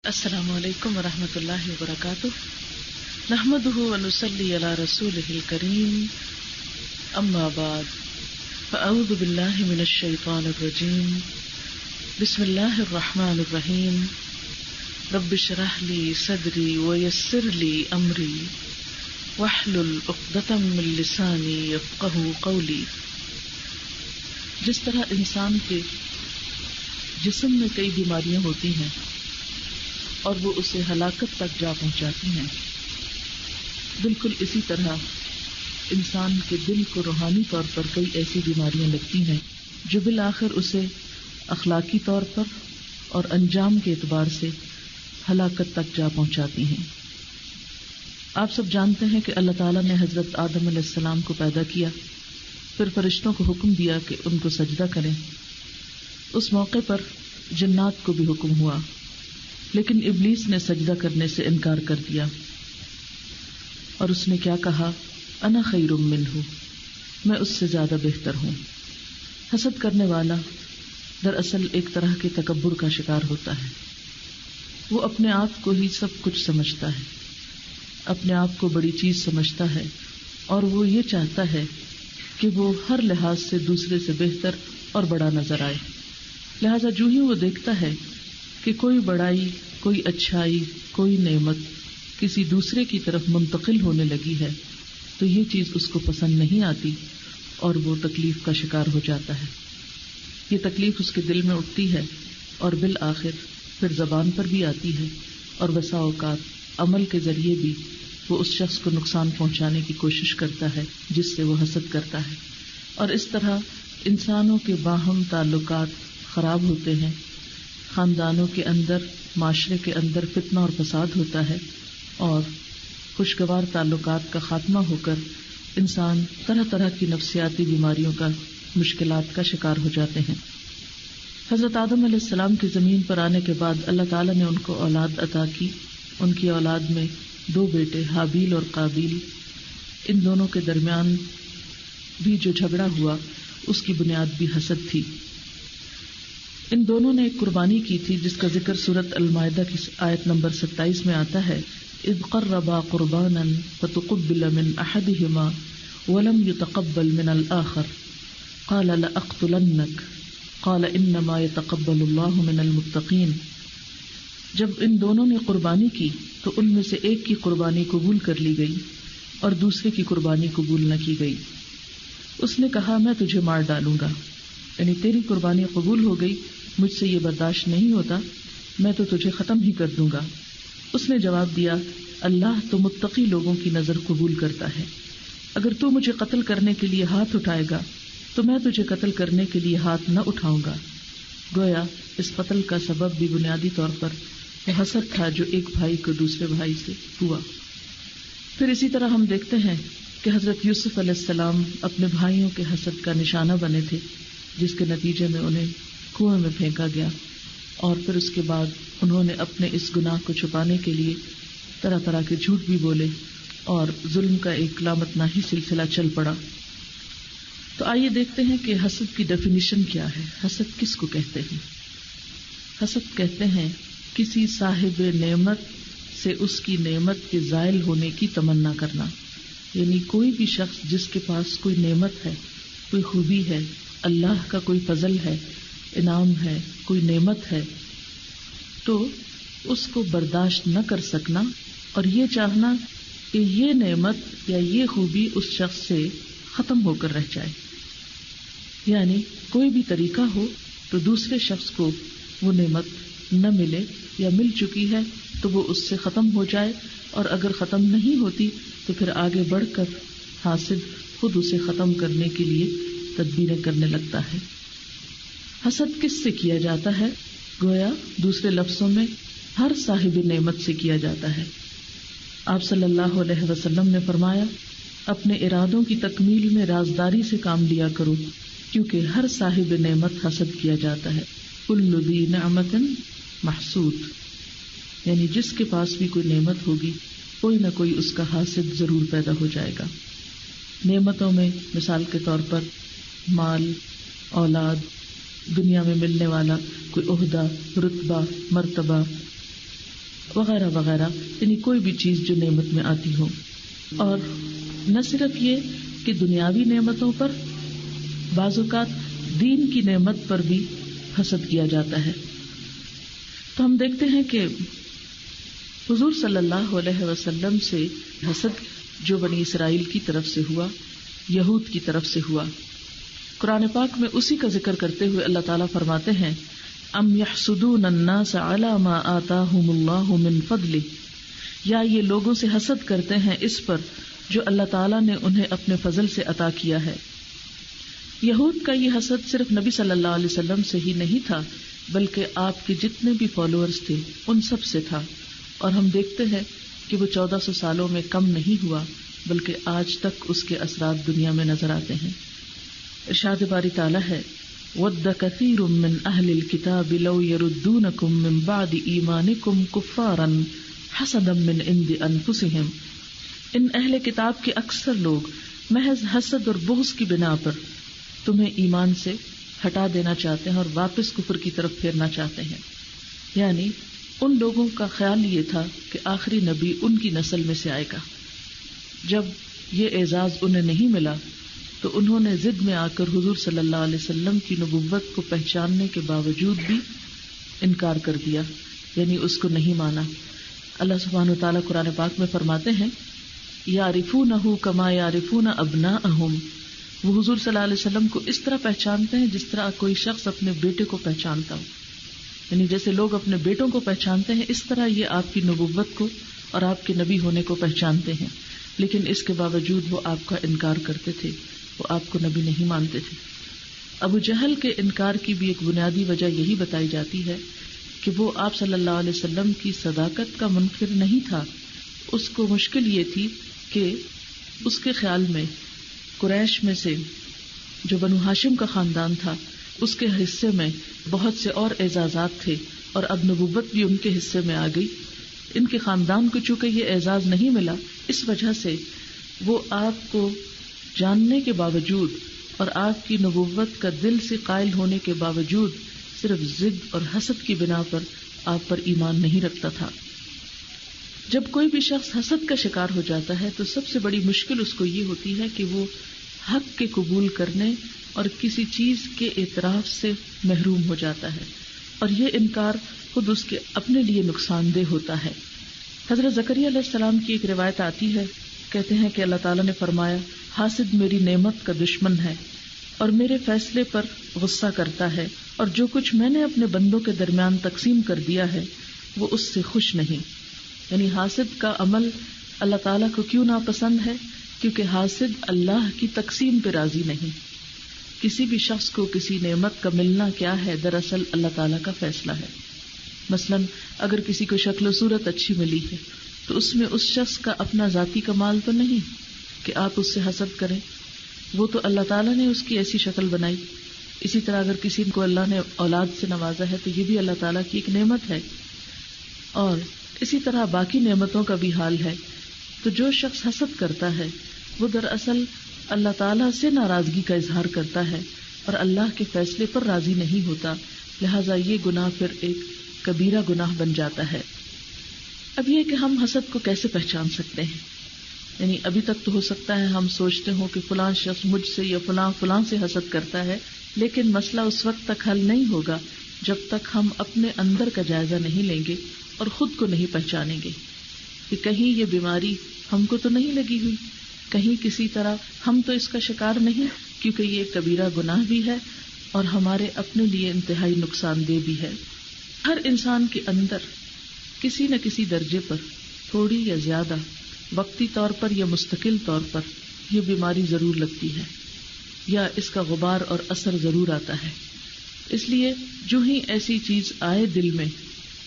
السلام علیکم ورحمۃ اللہ وبرکاتہ نحمده ونصلی علی رسوله الکریم اما بعد فاعوذ باللہ من الشیطان الرجیم بسم اللہ الرحمن الرحیم رب اشرح لی صدری ویسر لی امری واحلل عقدۃ من لسانی یفقہوا قولی۔ جس طرح انسان کے جسم میں کئی بیماریاں ہوتی ہیں اور وہ اسے ہلاکت تک جا پہنچاتی ہیں، بالکل اسی طرح انسان کے دل کو روحانی طور پر کئی ایسی بیماریاں لگتی ہیں جو بالآخر اسے اخلاقی طور پر اور انجام کے اعتبار سے ہلاکت تک جا پہنچاتی ہیں۔ آپ سب جانتے ہیں کہ اللہ تعالیٰ نے حضرت آدم علیہ السلام کو پیدا کیا، پھر فرشتوں کو حکم دیا کہ ان کو سجدہ کریں۔ اس موقع پر جنات کو بھی حکم ہوا، لیکن ابلیس نے سجدہ کرنے سے انکار کر دیا اور اس نے کیا کہا؟ انا خیر منہ، میں اس سے زیادہ بہتر ہوں۔ حسد کرنے والا دراصل ایک طرح کے تکبر کا شکار ہوتا ہے۔ وہ اپنے آپ کو ہی سب کچھ سمجھتا ہے، اپنے آپ کو بڑی چیز سمجھتا ہے، اور وہ یہ چاہتا ہے کہ وہ ہر لحاظ سے دوسرے سے بہتر اور بڑا نظر آئے۔ لہذا جو ہی وہ دیکھتا ہے کہ کوئی بڑائی، کوئی اچھائی، کوئی نعمت کسی دوسرے کی طرف منتقل ہونے لگی ہے تو یہ چیز اس کو پسند نہیں آتی اور وہ تکلیف کا شکار ہو جاتا ہے۔ یہ تکلیف اس کے دل میں اٹھتی ہے اور بالآخر پھر زبان پر بھی آتی ہے، اور بسا اوقات عمل کے ذریعے بھی وہ اس شخص کو نقصان پہنچانے کی کوشش کرتا ہے جس سے وہ حسد کرتا ہے، اور اس طرح انسانوں کے باہم تعلقات خراب ہوتے ہیں، خاندانوں کے اندر، معاشرے کے اندر فتنہ اور فساد ہوتا ہے، اور خوشگوار تعلقات کا خاتمہ ہو کر انسان طرح طرح کی نفسیاتی بیماریوں کا، مشکلات کا شکار ہو جاتے ہیں۔ حضرت آدم علیہ السلام کی زمین پر آنے کے بعد اللہ تعالیٰ نے ان کو اولاد عطا کی۔ ان کی اولاد میں 2 بیٹے حابیل اور قابیل۔ ان دونوں کے درمیان بھی جو جھگڑا ہوا اس کی بنیاد بھی حسد تھی۔ ان دونوں نے ایک قربانی کی تھی جس کا ذکر سورۃ المائدہ کی آیت نمبر 27 میں آتا ہے، اذ قربا قربانا فتقبل من احدہما ولم يتقبل من الآخر قال لأقتلنک قال انما يتقبل اللہ من المتقین۔ جب ان دونوں نے قربانی کی تو ان میں سے ایک کی قربانی قبول کر لی گئی اور دوسرے کی قربانی قبول نہ کی گئی۔ اس نے کہا میں تجھے مار ڈالوں گا، یعنی تیری قربانی قبول ہو گئی، مجھ سے یہ برداشت نہیں ہوتا، میں تو تجھے ختم ہی کر دوں گا۔ اس نے جواب دیا، اللہ تو متقی لوگوں کی نظر قبول کرتا ہے، اگر تو مجھے قتل کرنے کے لیے ہاتھ اٹھائے گا تو میں تجھے قتل کرنے کے لیے ہاتھ نہ اٹھاؤں گا۔ گویا اس قتل کا سبب بھی بنیادی طور پر حسد تھا جو ایک بھائی کو دوسرے بھائی سے ہوا۔ پھر اسی طرح ہم دیکھتے ہیں کہ حضرت یوسف علیہ السلام اپنے بھائیوں کے حسد کا نشانہ بنے تھے، جس کے نتیجے میں انہیں کنویں میں پھینکا گیا، اور پھر اس کے بعد انہوں نے اپنے اس گناہ کو چھپانے کے لیے طرح طرح کے جھوٹ بھی بولے اور ظلم کا ایک لامتناہی سلسلہ چل پڑا۔ تو آئیے دیکھتے ہیں کہ حسد کی ڈیفینیشن کیا ہے۔ حسد کس کو کہتے ہیں؟ حسد کہتے ہیں کسی صاحب نعمت سے اس کی نعمت کے زائل ہونے کی تمنا کرنا، یعنی کوئی بھی شخص جس کے پاس کوئی نعمت ہے، کوئی خوبی ہے، اللہ کا کوئی فضل ہے، انعام ہے، کوئی نعمت ہے، تو اس کو برداشت نہ کر سکنا اور یہ چاہنا کہ یہ نعمت یا یہ خوبی اس شخص سے ختم ہو کر رہ جائے، یعنی کوئی بھی طریقہ ہو تو دوسرے شخص کو وہ نعمت نہ ملے، یا مل چکی ہے تو وہ اس سے ختم ہو جائے، اور اگر ختم نہیں ہوتی تو پھر آگے بڑھ کر حاسد خود اسے ختم کرنے کے لیے تدبیریں کرنے لگتا ہے۔ حسد کس سے کیا جاتا ہے؟ گویا دوسرے لفظوں میں ہر صاحب نعمت سے کیا جاتا ہے۔ آپ صلی اللہ علیہ وسلم نے فرمایا، اپنے ارادوں کی تکمیل میں رازداری سے کام لیا کرو، کیونکہ ہر صاحب نعمت حسد کیا جاتا ہے۔ کل ذی نعمت محسود، یعنی جس کے پاس بھی کوئی نعمت ہوگی کوئی نہ کوئی اس کا حاسد ضرور پیدا ہو جائے گا۔ نعمتوں میں مثال کے طور پر مال، اولاد، دنیا میں ملنے والا کوئی عہدہ، رتبہ، مرتبہ، وغیرہ وغیرہ، یعنی کوئی بھی چیز جو نعمت میں آتی ہو. اور نہ صرف یہ کہ دنیاوی نعمتوں پر، بعض اوقات دین کی نعمت پر بھی حسد کیا جاتا ہے. تو ہم دیکھتے ہیں کہ حضور صلی اللہ علیہ وسلم سے حسد جو بنی اسرائیل کی طرف سے ہوا، یہود کی طرف سے ہوا. قرآن پاک میں اسی کا ذکر کرتے ہوئے اللہ تعالیٰ فرماتے ہیں ام یحسدون الناس علی ما آتاہم اللہ من فضلہ، یا یہ لوگوں سے حسد کرتے ہیں اس پر جو اللہ تعالیٰ نے انہیں اپنے فضل سے عطا کیا ہے. یہود کا یہ حسد صرف نبی صلی اللہ علیہ وسلم سے ہی نہیں تھا، بلکہ آپ کے جتنے بھی فالوورز تھے ان سب سے تھا. اور ہم دیکھتے ہیں کہ وہ 1400 سالوں میں کم نہیں ہوا، بلکہ آج تک اس کے اثرات دنیا میں نظر آتے ہیں. ارشاد باری تعالیٰ ہے وَدَّ كَثِيرٌ مِّنْ أَهْلِ الْكِتَابِ لَوْ يَرُدُّونَكُم مِّن بَعْدِ إِيمَانِكُمْ كُفَّارًا حَسَدًا مِّنْ عِندِ أَنفُسِهِمْ. ان اہل کتاب کے اکثر لوگ محض حسد اور بغض کی بنا پر تمہیں ایمان سے ہٹا دینا چاہتے ہیں اور واپس کفر کی طرف پھیرنا چاہتے ہیں. یعنی ان لوگوں کا خیال یہ تھا کہ آخری نبی ان کی نسل میں سے آئے گا. جب یہ اعزاز انہیں نہیں ملا تو انہوں نے ضد میں آ کر حضور صلی اللہ علیہ وسلم کی نبوت کو پہچاننے کے باوجود بھی انکار کر دیا، یعنی اس کو نہیں مانا. اللہ سبحانہ وتعالیٰ قرآن پاک میں فرماتے ہیں یعرفونہ کما یعرفون ابناءہم، وہ حضور صلی اللہ علیہ وسلم کو اس طرح پہچانتے ہیں جس طرح کوئی شخص اپنے بیٹے کو پہچانتا ہو. یعنی جیسے لوگ اپنے بیٹوں کو پہچانتے ہیں اس طرح یہ آپ کی نبوت کو اور آپ کے نبی ہونے کو پہچانتے ہیں، لیکن اس کے باوجود وہ آپ کا انکار کرتے تھے، وہ آپ کو نبی نہیں مانتے تھے. ابو جہل کے انکار کی بھی ایک بنیادی وجہ یہی بتائی جاتی ہے کہ وہ آپ صلی اللہ علیہ وسلم کی صداقت کا منکر نہیں تھا. اس کو مشکل یہ تھی کہ اس کے خیال میں قریش میں سے جو بنو ہاشم کا خاندان تھا اس کے حصے میں بہت سے اور اعزازات تھے، اور اب نبوت بھی ان کے حصے میں آ گئی. ان کے خاندان کو چونکہ یہ اعزاز نہیں ملا، اس وجہ سے وہ آپ کو جاننے کے باوجود اور آپ کی نبوت کا دل سے قائل ہونے کے باوجود صرف ضد اور حسد کی بنا پر آپ پر ایمان نہیں رکھتا تھا. جب کوئی بھی شخص حسد کا شکار ہو جاتا ہے تو سب سے بڑی مشکل اس کو یہ ہوتی ہے کہ وہ حق کے قبول کرنے اور کسی چیز کے اعتراف سے محروم ہو جاتا ہے، اور یہ انکار خود اس کے اپنے لیے نقصان دہ ہوتا ہے. حضرت زکریا علیہ السلام کی ایک روایت آتی ہے، کہتے ہیں کہ اللہ تعالیٰ نے فرمایا حاسد میری نعمت کا دشمن ہے اور میرے فیصلے پر غصہ کرتا ہے، اور جو کچھ میں نے اپنے بندوں کے درمیان تقسیم کر دیا ہے وہ اس سے خوش نہیں. یعنی حاسد کا عمل اللہ تعالیٰ کو کیوں ناپسند ہے؟ کیونکہ حاسد اللہ کی تقسیم پہ راضی نہیں. کسی بھی شخص کو کسی نعمت کا ملنا کیا ہے؟ دراصل اللہ تعالیٰ کا فیصلہ ہے. مثلاً اگر کسی کو شکل و صورت اچھی ملی ہے تو اس میں اس شخص کا اپنا ذاتی کمال تو نہیں کہ آپ اس سے حسد کریں، وہ تو اللہ تعالیٰ نے اس کی ایسی شکل بنائی. اسی طرح اگر کسی کو اللہ نے اولاد سے نوازا ہے تو یہ بھی اللہ تعالیٰ کی ایک نعمت ہے، اور اسی طرح باقی نعمتوں کا بھی حال ہے. تو جو شخص حسد کرتا ہے وہ دراصل اللہ تعالیٰ سے ناراضگی کا اظہار کرتا ہے اور اللہ کے فیصلے پر راضی نہیں ہوتا، لہٰذا یہ گناہ پھر ایک کبیرہ گناہ بن جاتا ہے. اب یہ کہ ہم حسد کو کیسے پہچان سکتے ہیں؟ یعنی ابھی تک تو ہو سکتا ہے ہم سوچتے ہوں کہ فلاں شخص مجھ سے یا فلاں سے حسد کرتا ہے، لیکن مسئلہ اس وقت تک حل نہیں ہوگا جب تک ہم اپنے اندر کا جائزہ نہیں لیں گے اور خود کو نہیں پہچانیں گے کہ کہیں یہ بیماری ہم کو تو نہیں لگی ہوئی، کہیں کسی طرح ہم تو اس کا شکار نہیں، کیونکہ یہ کبیرہ گناہ بھی ہے اور ہمارے اپنے لیے انتہائی نقصان دہ بھی ہے. ہر انسان کے اندر کسی نہ کسی درجے پر تھوڑی یا زیادہ وقتی طور پر یا مستقل طور پر یہ بیماری ضرور لگتی ہے یا اس کا غبار اور اثر ضرور آتا ہے. اس لیے جو ہی ایسی چیز آئے دل میں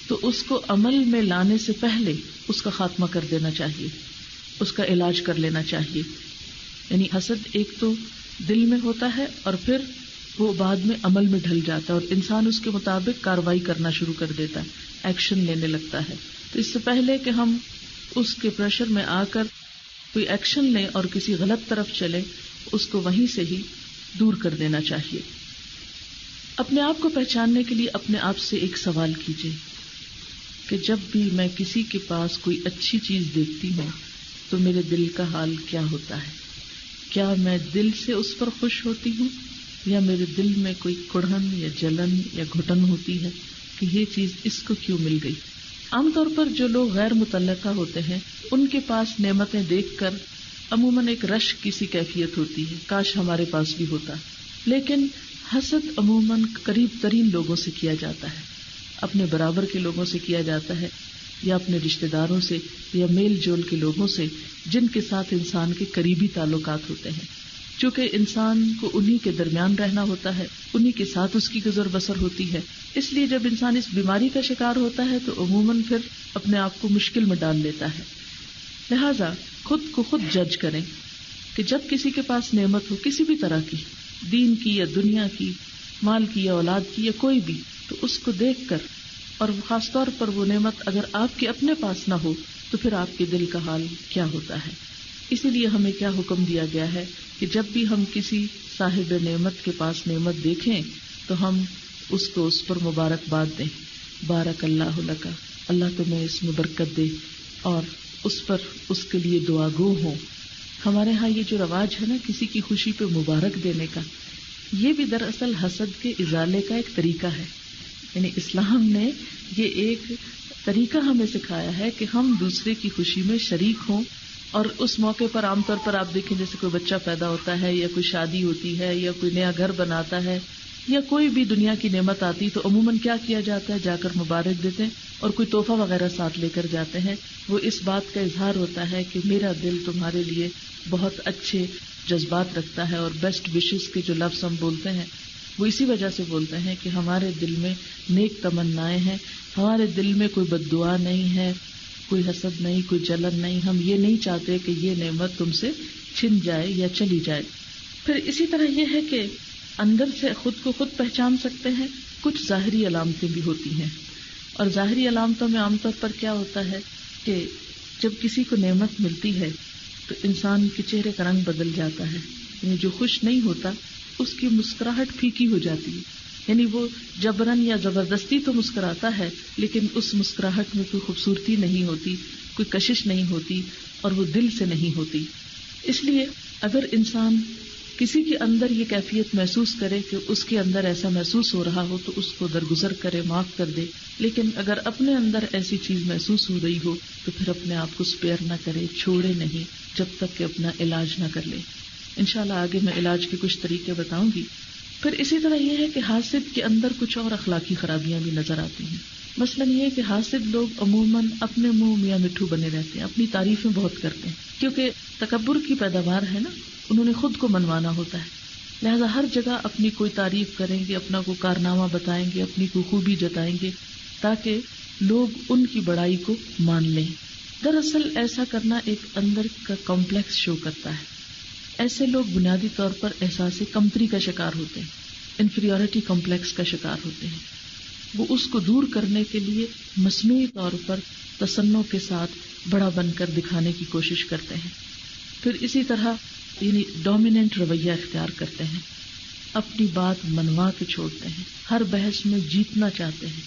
تو اس کو عمل میں لانے سے پہلے اس کا خاتمہ کر دینا چاہیے، اس کا علاج کر لینا چاہیے. یعنی حسد ایک تو دل میں ہوتا ہے اور پھر وہ بعد میں عمل میں ڈھل جاتا ہے اور انسان اس کے مطابق کارروائی کرنا شروع کر دیتا ہے، ایکشن لینے لگتا ہے. تو اس سے پہلے کہ ہم اس کے پریشر میں آ کر کوئی ایکشن لیں اور کسی غلط طرف چلیں، اس کو وہیں سے ہی دور کر دینا چاہیے. اپنے آپ کو پہچاننے کے لیے اپنے آپ سے ایک سوال کیجیے کہ جب بھی میں کسی کے پاس کوئی اچھی چیز دیکھتی ہوں تو میرے دل کا حال کیا ہوتا ہے. کیا میں دل سے اس پر خوش ہوتی ہوں یا میرے دل میں کوئی کڑھن یا جلن یا گھٹن ہوتی ہے کہ یہ چیز اس کو کیوں مل گئی. عام طور پر جو لوگ غیر متعلقہ ہوتے ہیں ان کے پاس نعمتیں دیکھ کر عموماً ایک رشک کی سی کیفیت ہوتی ہے، کاش ہمارے پاس بھی ہوتا. لیکن حسد عموماً قریب ترین لوگوں سے کیا جاتا ہے، اپنے برابر کے لوگوں سے کیا جاتا ہے، یا اپنے رشتہ داروں سے یا میل جول کے لوگوں سے جن کے ساتھ انسان کے قریبی تعلقات ہوتے ہیں. چونکہ انسان کو انہی کے درمیان رہنا ہوتا ہے، انہی کے ساتھ اس کی گزر بسر ہوتی ہے، اس لیے جب انسان اس بیماری کا شکار ہوتا ہے تو عموماً پھر اپنے آپ کو مشکل میں ڈال لیتا ہے. لہذا خود کو خود جج کریں کہ جب کسی کے پاس نعمت ہو کسی بھی طرح کی، دین کی یا دنیا کی، مال کی یا اولاد کی یا کوئی بھی، تو اس کو دیکھ کر، اور خاص طور پر وہ نعمت اگر آپ کے اپنے پاس نہ ہو تو پھر آپ کے دل کا حال کیا ہوتا ہے. اسی لیے ہمیں کیا حکم دیا گیا ہے کہ جب بھی ہم کسی صاحب نعمت کے پاس نعمت دیکھیں تو ہم اس کو اس پر مبارکباد دیں. بارک اللہ لکا، اللہ تمہیں اس میں برکت دے، اور اس پر اس کے لیے دعا گو ہوں. ہمارے ہاں یہ جو رواج ہے نا کسی کی خوشی پہ مبارک دینے کا، یہ بھی دراصل حسد کے ازالے کا ایک طریقہ ہے. یعنی اسلام نے یہ ایک طریقہ ہمیں سکھایا ہے کہ ہم دوسرے کی خوشی میں شریک ہوں. اور اس موقع پر عام طور پر آپ دیکھیں جیسے کوئی بچہ پیدا ہوتا ہے یا کوئی شادی ہوتی ہے یا کوئی نیا گھر بناتا ہے یا کوئی بھی دنیا کی نعمت آتی تو عموماً کیا کیا جاتا ہے، جا کر مبارک دیتے ہیں اور کوئی تحفہ وغیرہ ساتھ لے کر جاتے ہیں. وہ اس بات کا اظہار ہوتا ہے کہ میرا دل تمہارے لیے بہت اچھے جذبات رکھتا ہے، اور بیسٹ وشز کے جو لفظ ہم بولتے ہیں وہ اسی وجہ سے بولتے ہیں کہ ہمارے دل میں نیک تمنائیں ہیں، ہمارے دل میں کوئی بد دعا نہیں ہے، کوئی حسد نہیں، کوئی جلن نہیں. ہم یہ نہیں چاہتے کہ یہ نعمت تم سے چھن جائے یا چلی جائے. پھر اسی طرح یہ ہے کہ اندر سے خود کو خود پہچان سکتے ہیں. کچھ ظاہری علامتیں بھی ہوتی ہیں، اور ظاہری علامتوں میں عام طور پر کیا ہوتا ہے کہ جب کسی کو نعمت ملتی ہے تو انسان کے چہرے کا رنگ بدل جاتا ہے. یعنی جو خوش نہیں ہوتا اس کی مسکراہٹ پھیکی ہو جاتی ہے. یعنی وہ جبرن یا زبردستی تو مسکراتا ہے لیکن اس مسکراہٹ میں کوئی خوبصورتی نہیں ہوتی، کوئی کشش نہیں ہوتی، اور وہ دل سے نہیں ہوتی. اس لیے اگر انسان کسی کے اندر یہ کیفیت محسوس کرے کہ اس کے اندر ایسا محسوس ہو رہا ہو تو اس کو درگزر کرے، معاف کر دے. لیکن اگر اپنے اندر ایسی چیز محسوس ہو رہی ہو تو پھر اپنے آپ کو اسپیئر نہ کرے، چھوڑے نہیں جب تک کہ اپنا علاج نہ کر لے. انشاءاللہ آگے میں علاج کے کچھ طریقے بتاؤں گی. پھر اسی طرح یہ ہے کہ حاسد کے اندر کچھ اور اخلاقی خرابیاں بھی نظر آتی ہیں. مثلاً یہ کہ حاسد لوگ عموماً اپنے منہ میاں مٹھو بنے رہتے ہیں، اپنی تعریفیں بہت کرتے ہیں، کیونکہ تکبر کی پیداوار ہے نا، انہوں نے خود کو منوانا ہوتا ہے. لہذا ہر جگہ اپنی کوئی تعریف کریں گے، اپنا کوئی کارنامہ بتائیں گے، اپنی کوئی خوبی جتائیں گے تاکہ لوگ ان کی بڑائی کو مان لیں. دراصل ایسا کرنا ایک اندر کا کمپلیکس شو کرتا ہے. ایسے لوگ بنیادی طور پر احساس کمتری کا شکار ہوتے ہیں، انفیریورٹی کمپلیکس کا شکار ہوتے ہیں. وہ اس کو دور کرنے کے لیے مصنوعی طور پر تصنع کے ساتھ بڑا بن کر دکھانے کی کوشش کرتے ہیں. پھر اسی طرح یعنی ڈومیننٹ رویہ اختیار کرتے ہیں، اپنی بات منوا کے چھوڑتے ہیں، ہر بحث میں جیتنا چاہتے ہیں،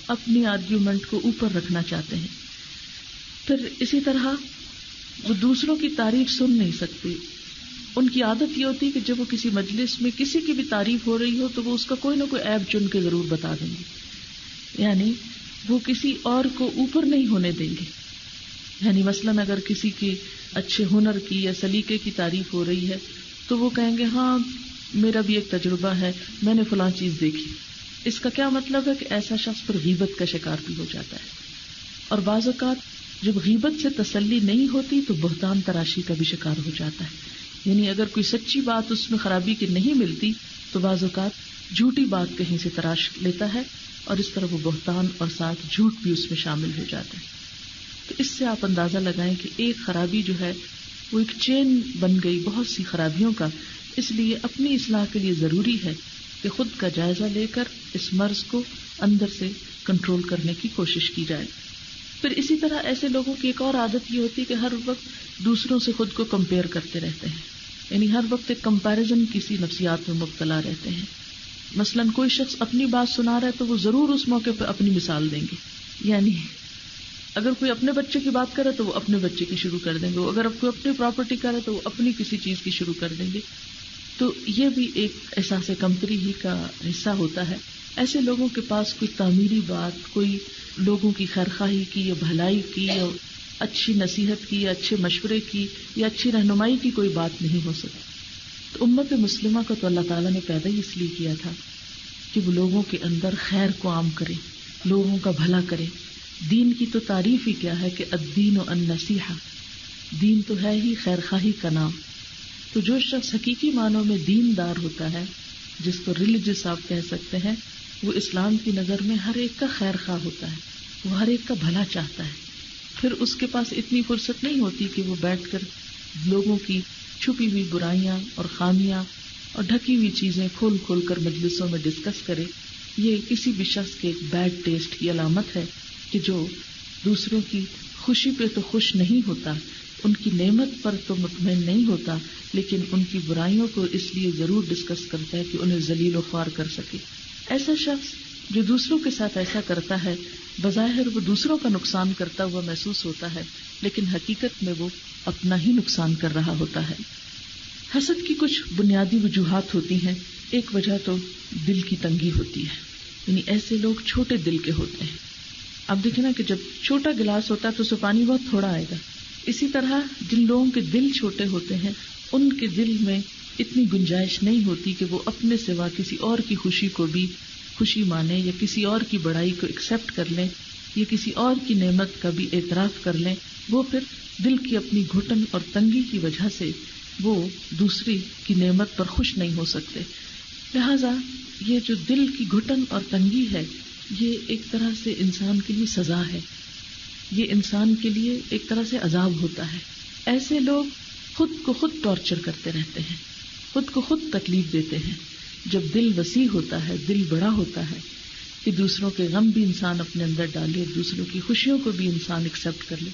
اپنی آرگیومنٹ کو اوپر رکھنا چاہتے ہیں. پھر اسی طرح وہ دوسروں کی تعریف سن نہیں سکتے. ان کی عادت یہ ہوتی ہے کہ جب وہ کسی مجلس میں کسی کی بھی تعریف ہو رہی ہو تو وہ اس کا کوئی نہ کوئی عیب چن کے ضرور بتا دیں گے. یعنی وہ کسی اور کو اوپر نہیں ہونے دیں گے. یعنی مثلاً اگر کسی کی اچھے ہنر کی یا سلیقے کی تعریف ہو رہی ہے تو وہ کہیں گے ہاں میرا بھی ایک تجربہ ہے، میں نے فلاں چیز دیکھی. اس کا کیا مطلب ہے کہ ایسا شخص پر غیبت کا شکار بھی ہو جاتا ہے. اور بعض اوقات جب غیبت سے تسلی نہیں ہوتی تو بہتان تراشی کا بھی شکار ہو جاتا ہے. یعنی اگر کوئی سچی بات اس میں خرابی کی نہیں ملتی تو بعض اوقات جھوٹی بات کہیں سے تراش لیتا ہے اور اس طرح وہ بہتان اور ساتھ جھوٹ بھی اس میں شامل ہو جاتا ہے. تو اس سے آپ اندازہ لگائیں کہ ایک خرابی جو ہے وہ ایک چین بن گئی بہت سی خرابیوں کا. اس لیے اپنی اصلاح کے لیے ضروری ہے کہ خود کا جائزہ لے کر اس مرض کو اندر سے کنٹرول کرنے کی کوشش کی جائے. پھر اسی طرح ایسے لوگوں کی ایک اور عادت یہ ہوتی ہے کہ ہر وقت دوسروں سے خود کو کمپیئر کرتے رہتے ہیں. یعنی ہر وقت ایک کمپیریزن کسی نفسیات میں مبتلا رہتے ہیں. مثلاً کوئی شخص اپنی بات سنا رہا ہے تو وہ ضرور اس موقع پہ اپنی مثال دیں گے. یعنی اگر کوئی اپنے بچے کی بات کرے تو وہ اپنے بچے کی شروع کر دیں گے، اگر کوئی اپنی پراپرٹی کرے تو وہ اپنی کسی چیز کی شروع کر دیں گے. تو یہ بھی ایک احساس کمتری ہی کا حصہ ہوتا ہے. ایسے لوگوں کے پاس کوئی تعمیری بات، کوئی لوگوں کی خیرخواہی کی یا بھلائی کی یا اچھی نصیحت کی یا اچھے مشورے کی یا اچھی رہنمائی کی کوئی بات نہیں ہو سکتی. تو امت مسلمہ کو تو اللہ تعالیٰ نے پیدا ہی اس لیے کیا تھا کہ وہ لوگوں کے اندر خیر کو عام کرے، لوگوں کا بھلا کرے. دین کی تو تعریف ہی کیا ہے کہ الدین النصیحہ، دین تو ہے ہی خیر خواہی کا نام. تو جو شخص حقیقی معنوں میں دین دار ہوتا ہے، جس کو ریلیجس آپ کہہ سکتے ہیں، وہ اسلام کی نظر میں ہر ایک کا خیر خواہ ہوتا ہے، وہ ہر ایک کا بھلا چاہتا ہے. پھر اس کے پاس اتنی فرصت نہیں ہوتی کہ وہ بیٹھ کر لوگوں کی چھپی ہوئی برائیاں اور خامیاں اور ڈھکی ہوئی چیزیں کھول کھول کر مجلسوں میں ڈسکس کرے. یہ کسی بھی شخص کے ایک بیڈ ٹیسٹ کی علامت ہے کہ جو دوسروں کی خوشی پہ تو خوش نہیں ہوتا، ان کی نعمت پر تو مطمئن نہیں ہوتا، لیکن ان کی برائیوں کو اس لیے ضرور ڈسکس کرتا ہے کہ انہیں ذلیل و خوار کر سکے. ایسا شخص جو دوسروں کے ساتھ ایسا کرتا ہے، بظاہر وہ دوسروں کا نقصان کرتا ہوا محسوس ہوتا ہے، لیکن حقیقت میں وہ اپنا ہی نقصان کر رہا ہوتا ہے. حسد کی کچھ بنیادی وجوہات ہوتی ہیں. ایک وجہ تو دل کی تنگی ہوتی ہے، یعنی ایسے لوگ چھوٹے دل کے ہوتے ہیں. اب دیکھیں نا کہ جب چھوٹا گلاس ہوتا ہے تو اس میں پانی بہت تھوڑا آئے گا. اسی طرح جن لوگوں کے دل چھوٹے ہوتے ہیں ان کے دل میں اتنی گنجائش نہیں ہوتی کہ وہ اپنے سوا کسی اور کی خوشی کو بھی خوشی مانے یا کسی اور کی بڑائی کو ایکسیپٹ کر لیں یا کسی اور کی نعمت کا بھی اعتراف کر لیں. وہ پھر دل کی اپنی گھٹن اور تنگی کی وجہ سے وہ دوسری کی نعمت پر خوش نہیں ہو سکتے. لہذا یہ جو دل کی گھٹن اور تنگی ہے، یہ ایک طرح سے انسان کے لیے سزا ہے، یہ انسان کے لیے ایک طرح سے عذاب ہوتا ہے. ایسے لوگ خود کو خود ٹارچر کرتے رہتے ہیں، خود کو خود تکلیف دیتے ہیں. جب دل وسیع ہوتا ہے، دل بڑا ہوتا ہے کہ دوسروں کے غم بھی انسان اپنے اندر ڈالے، دوسروں کی خوشیوں کو بھی انسان ایکسیپٹ کر لے.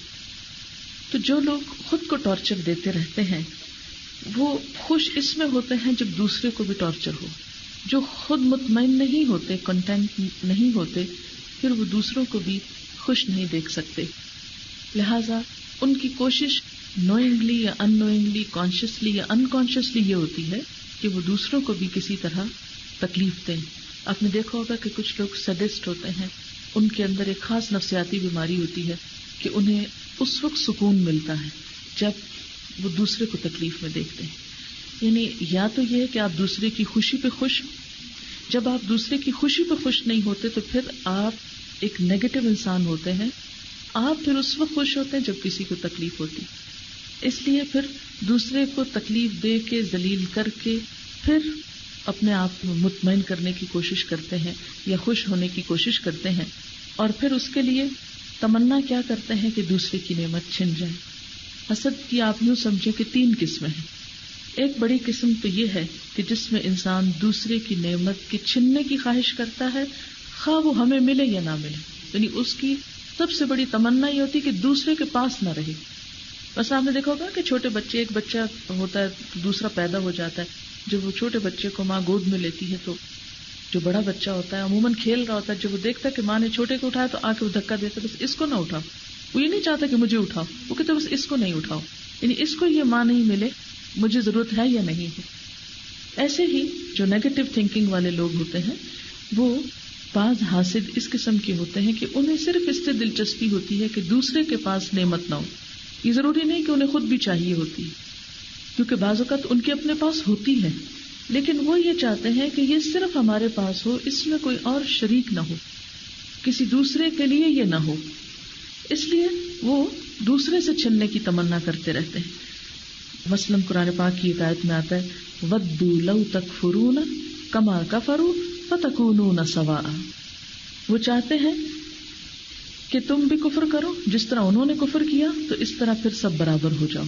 تو جو لوگ خود کو ٹارچر دیتے رہتے ہیں وہ خوش اس میں ہوتے ہیں جب دوسرے کو بھی ٹارچر ہو. جو خود مطمئن نہیں ہوتے، کنٹینٹ نہیں ہوتے، پھر وہ دوسروں کو بھی خوش نہیں دیکھ سکتے. لہذا ان کی کوشش نوئنگلی یا ان نوئنگلی، کانشیسلی یا انکانشیسلی یہ ہوتی ہے کہ وہ دوسروں کو بھی کسی طرح تکلیف دیں. آپ نے دیکھا ہوگا کہ کچھ لوگ سیڈسٹ ہوتے ہیں، ان کے اندر ایک خاص نفسیاتی بیماری ہوتی ہے کہ انہیں اس وقت سکون ملتا ہے جب وہ دوسرے کو تکلیف میں دیکھتے ہیں. یعنی یا تو یہ ہے کہ آپ دوسرے کی خوشی پہ خوش، جب آپ دوسرے کی خوشی پہ خوش نہیں ہوتے تو پھر آپ ایک نیگیٹو انسان ہوتے ہیں. آپ پھر اس وقت خوش ہوتے ہیں جب کسی کو تکلیف ہوتی، اس لیے پھر دوسرے کو تکلیف دے کے ذلیل کر کے پھر اپنے آپ کو مطمئن کرنے کی کوشش کرتے ہیں یا خوش ہونے کی کوشش کرتے ہیں، اور پھر اس کے لیے تمنا کیا کرتے ہیں کہ دوسرے کی نعمت چھن جائے. حسد کی آپ یوں سمجھیں کہ 3 قسمیں ہیں. ایک بڑی قسم تو یہ ہے کہ جس میں انسان دوسرے کی نعمت کے چھننے کی خواہش کرتا ہے، خواہ وہ ہمیں ملے یا نہ ملے. یعنی اس کی سب سے بڑی تمنا یہ ہوتی کہ دوسرے کے پاس نہ رہے. بس آپ نے دیکھا ہوگا کہ چھوٹے بچے، ایک بچہ ہوتا ہے دوسرا پیدا ہو جاتا ہے، جب وہ چھوٹے بچے کو ماں گود میں لیتی ہے تو جو بڑا بچہ ہوتا ہے عموماً کھیل رہا ہوتا ہے، جب وہ دیکھتا ہے کہ ماں نے چھوٹے کو اٹھایا تو آ کے وہ دھکا دیتا ہے، بس اس کو نہ اٹھاؤ. وہ یہ نہیں چاہتا کہ مجھے اٹھاؤ، وہ کہتے بس اس کو نہیں اٹھاؤ، یعنی اس کو یہ ماں نہیں ملے، مجھے ضرورت ہے یا نہیں ہے. ایسے ہی جو نیگیٹو تھنکنگ والے لوگ ہوتے ہیں وہ بعض حاسد اس قسم کے ہوتے ہیں کہ انہیں صرف اس سے دلچسپی ہوتی ہے کہ دوسرے کے پاس نعمت نہ ہو. یہ ضروری نہیں کہ انہیں خود بھی چاہیے ہوتی، کیونکہ بعض اوقات ان کے اپنے پاس ہوتی ہے، لیکن وہ یہ چاہتے ہیں کہ یہ صرف ہمارے پاس ہو، اس میں کوئی اور شریک نہ ہو، کسی دوسرے کے لیے یہ نہ ہو. اس لیے وہ دوسرے سے چھننے کی تمنا کرتے رہتے ہیں. مثلاً قرآن پاک کی ایک آیت میں آتا ہے وَدُّوا لَوْ تَكْفُرُونَ كَمَا كَفَرُوا فَتَكُونُونَ سَوَاءً. وہ چاہتے ہیں کہ تم بھی کفر کرو جس طرح انہوں نے کفر کیا، تو اس طرح پھر سب برابر ہو جاؤ.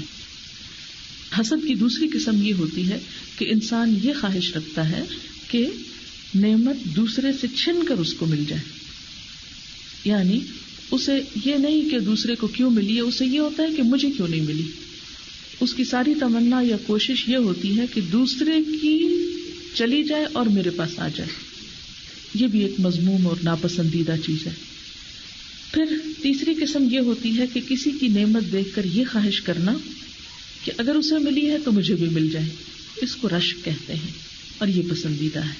حسد کی دوسری قسم یہ ہوتی ہے کہ انسان یہ خواہش رکھتا ہے کہ نعمت دوسرے سے چھن کر اس کو مل جائے. یعنی اسے یہ نہیں کہ دوسرے کو کیوں ملی ہے، اسے یہ ہوتا ہے کہ مجھے کیوں نہیں ملی. اس کی ساری تمنا یا کوشش یہ ہوتی ہے کہ دوسرے کی چلی جائے اور میرے پاس آ جائے. یہ بھی ایک مذموم اور ناپسندیدہ چیز ہے. پھر تیسری قسم یہ ہوتی ہے کہ کسی کی نعمت دیکھ کر یہ خواہش کرنا کہ اگر اسے ملی ہے تو مجھے بھی مل جائے. اس کو رشک کہتے ہیں اور یہ پسندیدہ ہے.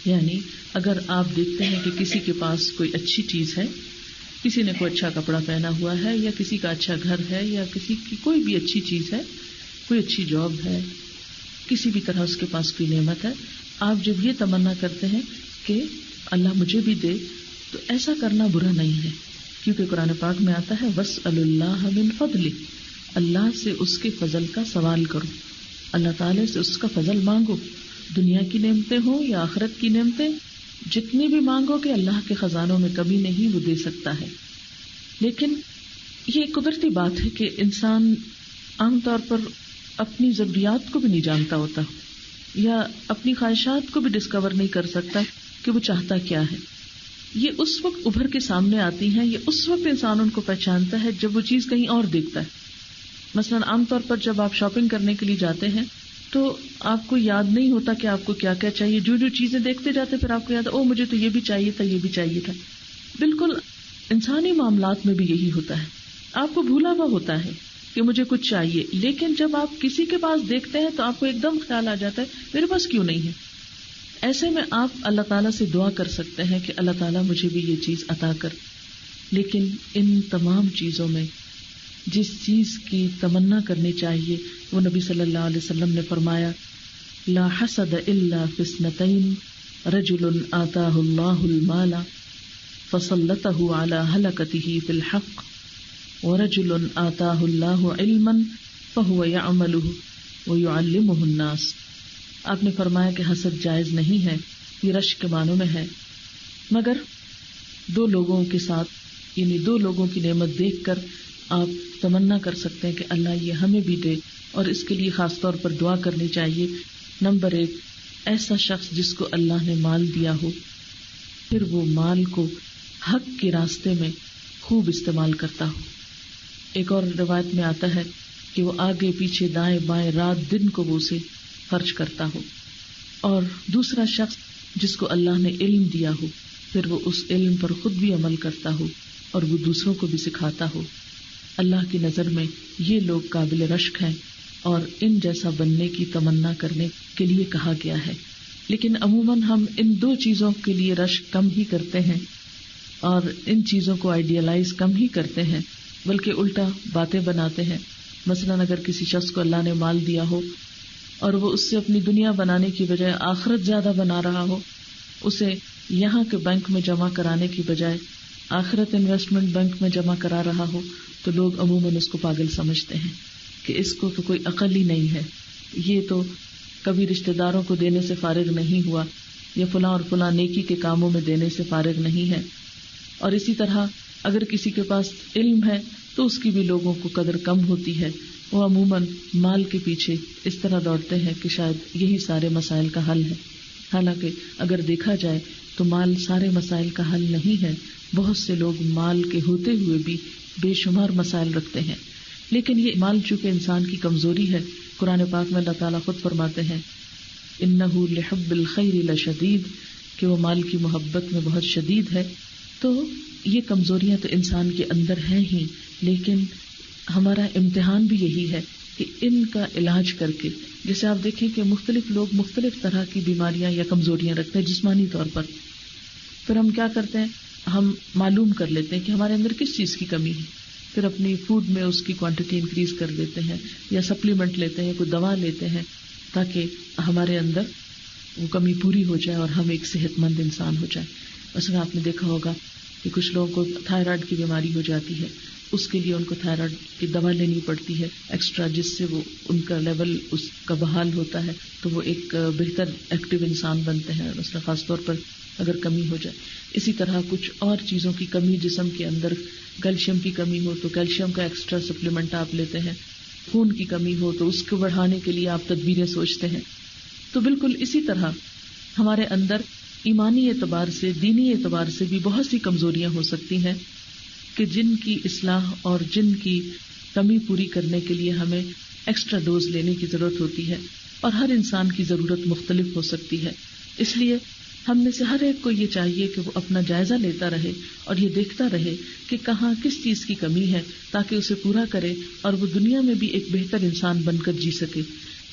یعنی اگر آپ دیکھتے ہیں کہ کسی کے پاس کوئی اچھی چیز ہے، کسی نے کوئی اچھا کپڑا پہنا ہوا ہے، یا کسی کا اچھا گھر ہے، یا کسی کی کوئی بھی اچھی چیز ہے، کوئی اچھی جاب ہے، کسی بھی طرح اس کے پاس کوئی نعمت ہے، آپ جب یہ تمنا کرتے ہیں کہ اللہ مجھے بھی دے، تو ایسا کرنا برا نہیں ہے، کیونکہ قرآن پاک میں آتا ہے وَاسْأَلُوا اللَّهَ مِن فَضْلِهِ، اللہ سے اس کے فضل کا سوال کرو، اللہ تعالیٰ سے اس کا فضل مانگو. دنیا کی نعمتیں ہوں یا آخرت کی نعمتیں، جتنی بھی مانگو کہ اللہ کے خزانوں میں کمی نہیں، وہ دے سکتا ہے. لیکن یہ ایک قدرتی بات ہے کہ انسان عام طور پر اپنی ضروریات کو بھی نہیں جانتا ہوتا، یا اپنی خواہشات کو بھی ڈسکور نہیں کر سکتا کہ وہ چاہتا کیا ہے. یہ اس وقت ابھر کے سامنے آتی ہیں، یہ اس وقت انسان ان کو پہچانتا ہے جب وہ چیز کہیں اور دیکھتا ہے. مثلاً عام طور پر جب آپ شاپنگ کرنے کے لیے جاتے ہیں تو آپ کو یاد نہیں ہوتا کہ آپ کو کیا کیا چاہیے، جو جو چیزیں دیکھتے جاتے پھر آپ کو یاد او مجھے تو یہ بھی چاہیے تھا، یہ بھی چاہیے تھا. بالکل انسانی معاملات میں بھی یہی ہوتا ہے، آپ کو بھولا ہوا ہوتا ہے کہ مجھے کچھ چاہیے، لیکن جب آپ کسی کے پاس دیکھتے ہیں تو آپ کو ایک دم خیال آ جاتا ہے میرے پاس کیوں نہیں ہے. ایسے میں آپ اللہ تعالیٰ سے دعا کر سکتے ہیں کہ اللہ تعالیٰ مجھے بھی یہ چیز عطا کر. لیکن ان تمام چیزوں میں جس چیز کی تمنا کرنی چاہیے وہ نبی صلی اللہ علیہ وسلم نے فرمایا لا حسد الا فی اثنتین رجل آتاہ اللہ المال فسلطہ علی ہلکتہ فی الحق ورجل آتاہ اللہ علما فہو یعملہ ویعلمہ الناس. آپ نے فرمایا کہ حسد جائز نہیں ہے، یہ رشک کے معنوں میں ہے، مگر دو لوگوں کے ساتھ یعنی دو لوگوں کی نعمت دیکھ کر آپ تمنا کر سکتے ہیں کہ اللہ یہ ہمیں بھی دے، اور اس کے لیے خاص طور پر دعا کرنی چاہیے. نمبر 1، ایسا شخص جس کو اللہ نے مال دیا ہو، پھر وہ مال کو حق کے راستے میں خوب استعمال کرتا ہو. ایک اور روایت میں آتا ہے کہ وہ آگے پیچھے دائیں بائیں رات دن کو وہ اسے خرچ کرتا ہو. اور دوسرا شخص جس کو اللہ نے علم دیا ہو، پھر وہ اس علم پر خود بھی عمل کرتا ہو اور وہ دوسروں کو بھی سکھاتا ہو. اللہ کی نظر میں یہ لوگ قابل رشک ہیں اور ان جیسا بننے کی تمنا کرنے کے لیے کہا گیا ہے. لیکن عموماً ہم ان دو چیزوں کے لیے رشک کم ہی کرتے ہیں اور ان چیزوں کو آئیڈیالائز کم ہی کرتے ہیں، بلکہ الٹا باتیں بناتے ہیں. مثلاً اگر کسی شخص کو اللہ نے مال دیا ہو اور وہ اس سے اپنی دنیا بنانے کی بجائے آخرت زیادہ بنا رہا ہو، اسے یہاں کے بینک میں جمع کرانے کی بجائے آخرت انویسٹمنٹ بینک میں جمع کرا رہا ہو، تو لوگ عموماً اس کو پاگل سمجھتے ہیں کہ اس کو تو کوئی عقل ہی نہیں ہے، یہ تو کبھی رشتہ داروں کو دینے سے فارغ نہیں ہوا، یا فلاں اور فلاں نیکی کے کاموں میں دینے سے فارغ نہیں ہے. اور اسی طرح اگر کسی کے پاس علم ہے تو اس کی بھی لوگوں کو قدر کم ہوتی ہے. وہ عموماً مال کے پیچھے اس طرح دوڑتے ہیں کہ شاید یہی سارے مسائل کا حل ہے. حالانکہ اگر دیکھا جائے تو مال سارے مسائل کا حل نہیں ہے. بہت سے لوگ مال کے ہوتے ہوئے بھی بے شمار مسائل رکھتے ہیں. لیکن یہ مال چونکہ انسان کی کمزوری ہے، قرآن پاک میں اللہ تعالیٰ خود فرماتے ہیں اِنَّهُ لِحُبِّ الْخَيْرِ لَشَدِيدٌ، کہ وہ مال کی محبت میں بہت شدید ہے. تو یہ کمزوریاں تو انسان کے اندر ہیں ہی، لیکن ہمارا امتحان بھی یہی ہے کہ ان کا علاج کر کے، جیسے آپ دیکھیں کہ مختلف لوگ مختلف طرح کی بیماریاں یا کمزوریاں رکھتے ہیں جسمانی طور پر. پھر ہم کیا کرتے ہیں، ہم معلوم کر لیتے ہیں کہ ہمارے اندر کس چیز کی کمی ہے، پھر اپنی فوڈ میں اس کی کوانٹٹی انکریز کر دیتے ہیں، یا سپلیمنٹ لیتے ہیں، کوئی دوا لیتے ہیں تاکہ ہمارے اندر وہ کمی پوری ہو جائے اور ہم ایک صحت مند انسان ہو جائے. مثلا آپ نے دیکھا ہوگا کہ کچھ لوگوں کو تھائرائڈ کی بیماری ہو جاتی ہے، اس کے لیے ان کو تھائرائڈ کی دوا لینی پڑتی ہے ایکسٹرا، جس سے وہ ان کا لیول اس کا بحال ہوتا ہے تو وہ ایک بہتر ایکٹیو انسان بنتے ہیں، مثلا خاص طور پر اگر کمی ہو جائے. اسی طرح کچھ اور چیزوں کی کمی جسم کے اندر، کیلشیم کی کمی ہو تو کیلشیم کا ایکسٹرا سپلیمنٹ آپ لیتے ہیں، خون کی کمی ہو تو اس کو بڑھانے کے لیے آپ تدبیریں سوچتے ہیں. تو بالکل اسی طرح ہمارے اندر ایمانی اعتبار سے، دینی اعتبار سے بھی بہت سی کمزوریاں ہو سکتی ہیں کہ جن کی اصلاح اور جن کی کمی پوری کرنے کے لیے ہمیں ایکسٹرا ڈوز لینے کی ضرورت ہوتی ہے، اور ہر انسان کی ضرورت مختلف ہو سکتی ہے. اس لیے ہم میں سے ہر ایک کو یہ چاہیے کہ وہ اپنا جائزہ لیتا رہے اور یہ دیکھتا رہے کہ کہاں کس چیز کی کمی ہے تاکہ اسے پورا کرے اور وہ دنیا میں بھی ایک بہتر انسان بن کر جی سکے.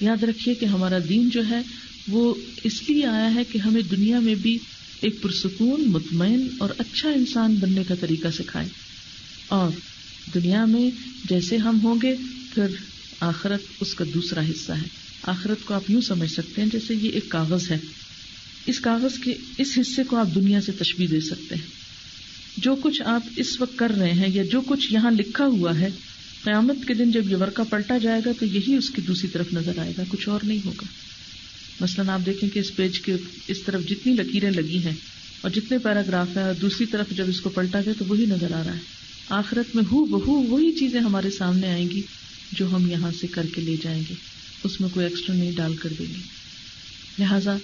یاد رکھیے کہ ہمارا دین جو ہے وہ اس لیے آیا ہے کہ ہمیں دنیا میں بھی ایک پرسکون، مطمئن اور اچھا انسان بننے کا طریقہ سکھائے. اور دنیا میں جیسے ہم ہوں گے پھر آخرت اس کا دوسرا حصہ ہے. آخرت کو آپ یوں سمجھ سکتے ہیں جیسے یہ ایک کاغذ ہے. اس کاغذ کے اس حصے کو آپ دنیا سے تشبیہ دے سکتے ہیں. جو کچھ آپ اس وقت کر رہے ہیں یا جو کچھ یہاں لکھا ہوا ہے، قیامت کے دن جب یہ ورقہ پلٹا جائے گا تو یہی اس کی دوسری طرف نظر آئے گا، کچھ اور نہیں ہوگا. مثلاً آپ دیکھیں کہ اس پیج کے اس طرف جتنی لکیریں لگی ہیں اور جتنے پیراگراف ہیں، اور دوسری طرف جب اس کو پلٹا گیا تو وہی نظر آ رہا ہے. آخرت میں بہو وہی چیزیں ہمارے سامنے آئیں گی جو ہم یہاں سے کر کے لے جائیں گے، اس میں کوئی ایکسٹرا نہیں ڈال کر دیں گے. لہٰذا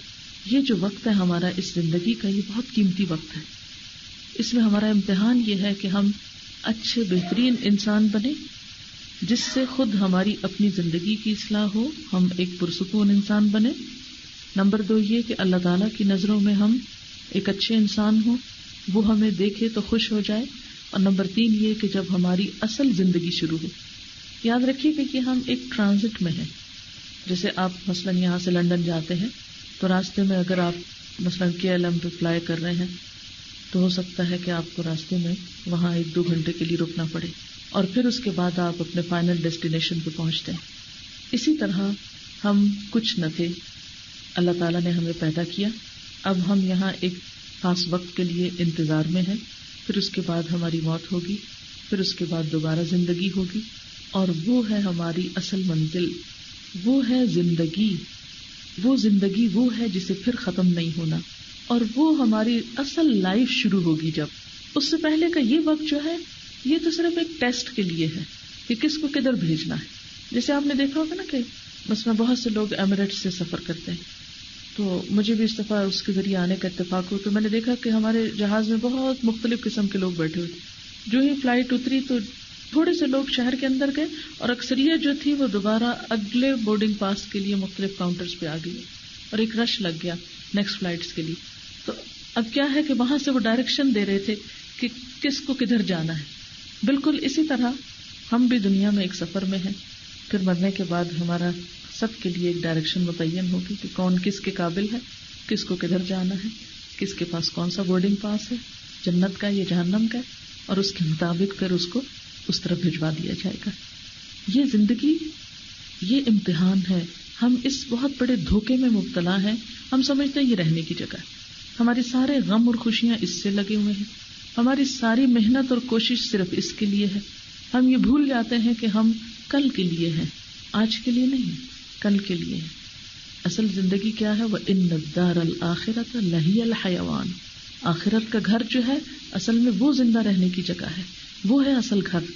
یہ جو وقت ہے ہمارا اس زندگی کا، یہ بہت قیمتی وقت ہے. اس میں ہمارا امتحان یہ ہے کہ ہم اچھے بہترین انسان بنیں جس سے خود ہماری اپنی زندگی کی اصلاح ہو، ہم ایک پرسکون انسان بنیں. نمبر 2 یہ کہ اللہ تعالیٰ کی نظروں میں ہم ایک اچھے انسان ہوں، وہ ہمیں دیکھے تو خوش ہو جائے. اور نمبر 3 یہ کہ جب ہماری اصل زندگی شروع ہو. یاد رکھیے کہ ہم ایک ٹرانزٹ میں ہیں. جیسے آپ مثلاً یہاں سے لندن جاتے ہیں تو راستے میں اگر آپ مثلاً KLM پہ فلائی کر رہے ہیں تو ہو سکتا ہے کہ آپ کو راستے میں وہاں 1-2 گھنٹے کے لیے رکنا پڑے اور پھر اس کے بعد آپ اپنے فائنل ڈیسٹینیشن پہ پہنچتے ہیں. اسی طرح ہم کچھ نہ تھے، اللہ تعالیٰ نے ہمیں پیدا کیا. اب ہم یہاں ایک خاص وقت کے لیے انتظار میں ہیں، پھر اس کے بعد ہماری موت ہوگی، پھر اس کے بعد دوبارہ زندگی ہوگی، اور وہ ہے ہماری اصل منزل. وہ ہے زندگی، وہ زندگی وہ ہے جسے پھر ختم نہیں ہونا، اور وہ ہماری اصل لائف شروع ہوگی. جب اس سے پہلے کا یہ وقت جو ہے یہ تو صرف ایک ٹیسٹ کے لیے ہے کہ کس کو کدھر بھیجنا ہے. جیسے آپ نے دیکھا ہوگا نا کہ مثلا بہت سے لوگ ایمریٹس سے سفر کرتے ہیں، تو مجھے بھی اس دفعہ اس کے ذریعے آنے کا اتفاق ہو تو میں نے دیکھا کہ ہمارے جہاز میں بہت مختلف قسم کے لوگ بیٹھے ہوئے تھے. جو ہی فلائٹ اتری تو تھوڑے سے لوگ شہر کے اندر گئے اور اکثریت جو تھی وہ دوبارہ اگلے بورڈنگ پاس کے لیے مختلف کاؤنٹرز پہ آ گئی اور ایک رش لگ گیا نیکسٹ فلائٹس کے لیے. تو اب کیا ہے کہ وہاں سے وہ ڈائریکشن دے رہے تھے کہ کس کو کدھر جانا ہے. بالکل اسی طرح ہم بھی دنیا میں ایک سفر میں ہیں، پھر مرنے کے بعد ہمارا سب کے لیے ایک ڈائریکشن متعین ہوگی کہ کون کس کے قابل ہے، کس کو کدھر جانا ہے، کس کے پاس کون سا بورڈنگ پاس ہے، جنت کا یا جہنم کا، اور اس کے مطابق پھر اس کو اس طرف بھجوا دیا جائے گا. یہ زندگی، یہ امتحان ہے. ہم اس بہت بڑے دھوکے میں مبتلا ہیں، ہم سمجھتے ہیں یہ رہنے کی جگہ ہے. ہمارے سارے غم اور خوشیاں اس سے لگے ہوئے ہیں، ہماری ساری محنت اور کوشش صرف اس کے لیے ہے. ہم یہ بھول جاتے ہیں کہ ہم کل کے لیے ہیں، آج کے لیے نہیں، کل کے لیے ہیں. اصل زندگی کیا ہے؟ وَإِنَّ الدَّارَ الْآخِرَةَ لَهِيَ الْحَيَوَانُ. آخرت کا گھر جو ہے اصل میں وہ زندہ رہنے کی جگہ ہے، وہ ہے اصل گھر.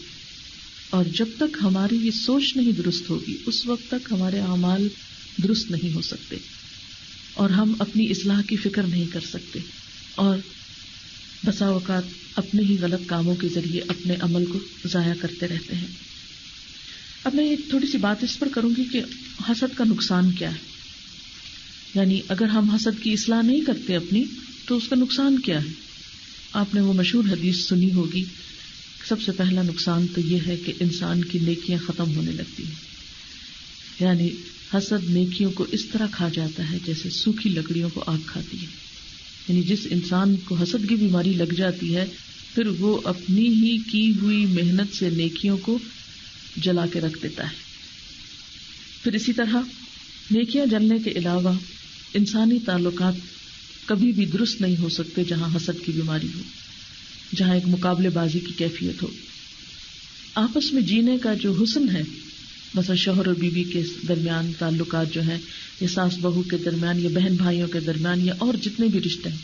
اور جب تک ہماری یہ سوچ نہیں درست ہوگی اس وقت تک ہمارے اعمال درست نہیں ہو سکتے اور ہم اپنی اصلاح کی فکر نہیں کر سکتے، اور بسا اوقات اپنے ہی غلط کاموں کے ذریعے اپنے عمل کو ضائع کرتے رہتے ہیں. اب میں ایک تھوڑی سی بات اس پر کروں گی کہ حسد کا نقصان کیا ہے. یعنی اگر ہم حسد کی اصلاح نہیں کرتے اپنی تو اس کا نقصان کیا ہے. آپ نے وہ مشہور حدیث سنی ہوگی، سب سے پہلا نقصان تو یہ ہے کہ انسان کی نیکیاں ختم ہونے لگتی ہیں. یعنی حسد نیکیوں کو اس طرح کھا جاتا ہے جیسے سوکھی لکڑیوں کو آگ کھاتی ہے. یعنی جس انسان کو حسد کی بیماری لگ جاتی ہے پھر وہ اپنی ہی کی ہوئی محنت سے نیکیوں کو جلا کے رکھ دیتا ہے. پھر اسی طرح نیکیاں جلنے کے علاوہ انسانی تعلقات کبھی بھی درست نہیں ہو سکتے جہاں حسد کی بیماری ہو، جہاں ایک مقابلے بازی کی کیفیت ہو. آپس میں جینے کا جو حسن ہے، مثلا شوہر اور بیوی کے درمیان تعلقات جو ہیں، یا ساس بہو کے درمیان، یا بہن بھائیوں کے درمیان، یا اور جتنے بھی رشتے ہیں،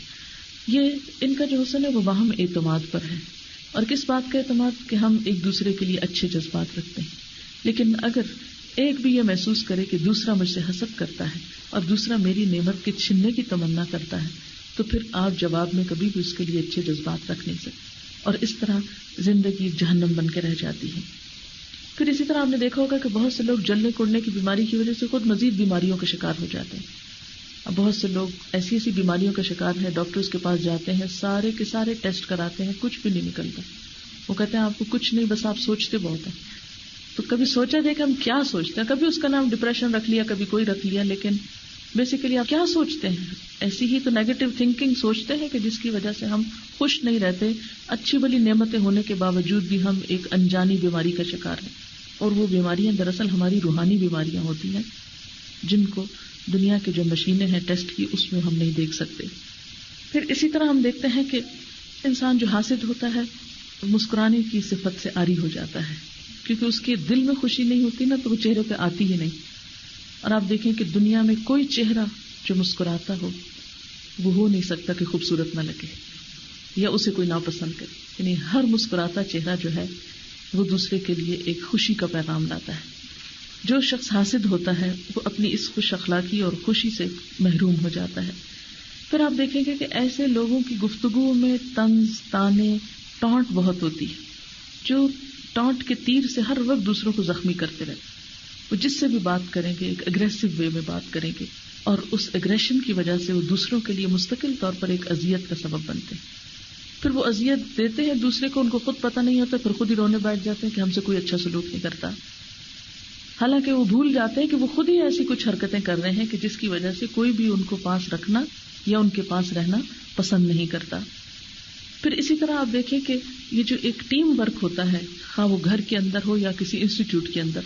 یہ ان کا جو حسن ہے وہ باہم اعتماد پر ہے. اور کس بات کا اعتماد؟ کہ ہم ایک دوسرے کے لیے اچھے جذبات رکھتے ہیں. لیکن اگر ایک بھی یہ محسوس کرے کہ دوسرا مجھ سے حسد کرتا ہے اور دوسرا میری نعمت کے چھننے کی تمنا کرتا ہے تو پھر آپ جواب میں کبھی بھی اس کے لیے اچھے جذبات رکھ نہیں سکتے، اور اس طرح زندگی جہنم بن کے رہ جاتی ہے. پھر اسی طرح آپ نے دیکھا ہوگا کہ بہت سے لوگ جلنے کوڑنے کی بیماری کی وجہ سے خود مزید بیماریوں کا شکار ہو جاتے ہیں. اب بہت سے لوگ ایسی ایسی بیماریوں کا شکار ہیں، ڈاکٹرز کے پاس جاتے ہیں، سارے کے سارے ٹیسٹ کراتے ہیں، کچھ بھی نہیں نکلتا. وہ کہتے ہیں آپ کو کچھ نہیں، بس آپ سوچتے بہت ہیں. تو کبھی سوچا دے کہ ہم کیا سوچتے ہیں؟ کبھی اس کا نام ڈپریشن رکھ لیا، کبھی کوئی رکھ لیا، لیکن بیسیکلی آپ کیا سوچتے ہیں؟ ایسی ہی تو نیگیٹو تھنکنگ سوچتے ہیں کہ جس کی وجہ سے ہم خوش نہیں رہتے. اچھی بلی نعمتیں ہونے کے باوجود بھی ہم ایک انجانی بیماری کا شکار ہیں، اور وہ بیماریاں دراصل ہماری روحانی بیماریاں ہوتی ہیں جن کو دنیا کے جو مشینیں ہیں ٹیسٹ کی اس میں ہم نہیں دیکھ سکتے. پھر اسی طرح ہم دیکھتے ہیں کہ انسان جو حاسد ہوتا ہے مسکرانے کی صفت سے عاری ہو جاتا ہے، کیونکہ اس کے دل میں خوشی نہیں ہوتی نا، تو وہ چہرے پہ آتی ہی نہیں. اور آپ دیکھیں کہ دنیا میں کوئی چہرہ جو مسکراتا ہو وہ ہو نہیں سکتا کہ خوبصورت نہ لگے یا اسے کوئی ناپسند کرے. یعنی ہر مسکراتا چہرہ جو ہے وہ دوسرے کے لیے ایک خوشی کا پیغام لاتا ہے. جو شخص حاسد ہوتا ہے وہ اپنی اس خوش اخلاقی اور خوشی سے محروم ہو جاتا ہے. پھر آپ دیکھیں گے کہ ایسے لوگوں کی گفتگو میں طنز، تانے، ٹانٹ بہت ہوتی ہے، جو ٹانٹ کے تیر سے ہر وقت دوسروں کو زخمی کرتے رہتے. وہ جس سے بھی بات کریں گے ایک اگریسو وے میں بات کریں گے، اور اس اگریشن کی وجہ سے وہ دوسروں کے لیے مستقل طور پر ایک اذیت کا سبب بنتے ہیں. پھر وہ اذیت دیتے ہیں دوسرے کو، ان کو خود پتہ نہیں ہوتا، پھر خود ہی رونے بیٹھ جاتے ہیں کہ ہم سے کوئی اچھا سلوک نہیں کرتا. حالانکہ وہ بھول جاتے ہیں کہ وہ خود ہی ایسی کچھ حرکتیں کر رہے ہیں کہ جس کی وجہ سے کوئی بھی ان کو پاس رکھنا یا ان کے پاس رہنا پسند نہیں کرتا. پھر اسی طرح آپ دیکھیں کہ یہ جو ایک ٹیم ورک ہوتا ہے، خواہ وہ گھر کے اندر ہو یا کسی انسٹیٹیوٹ کے اندر،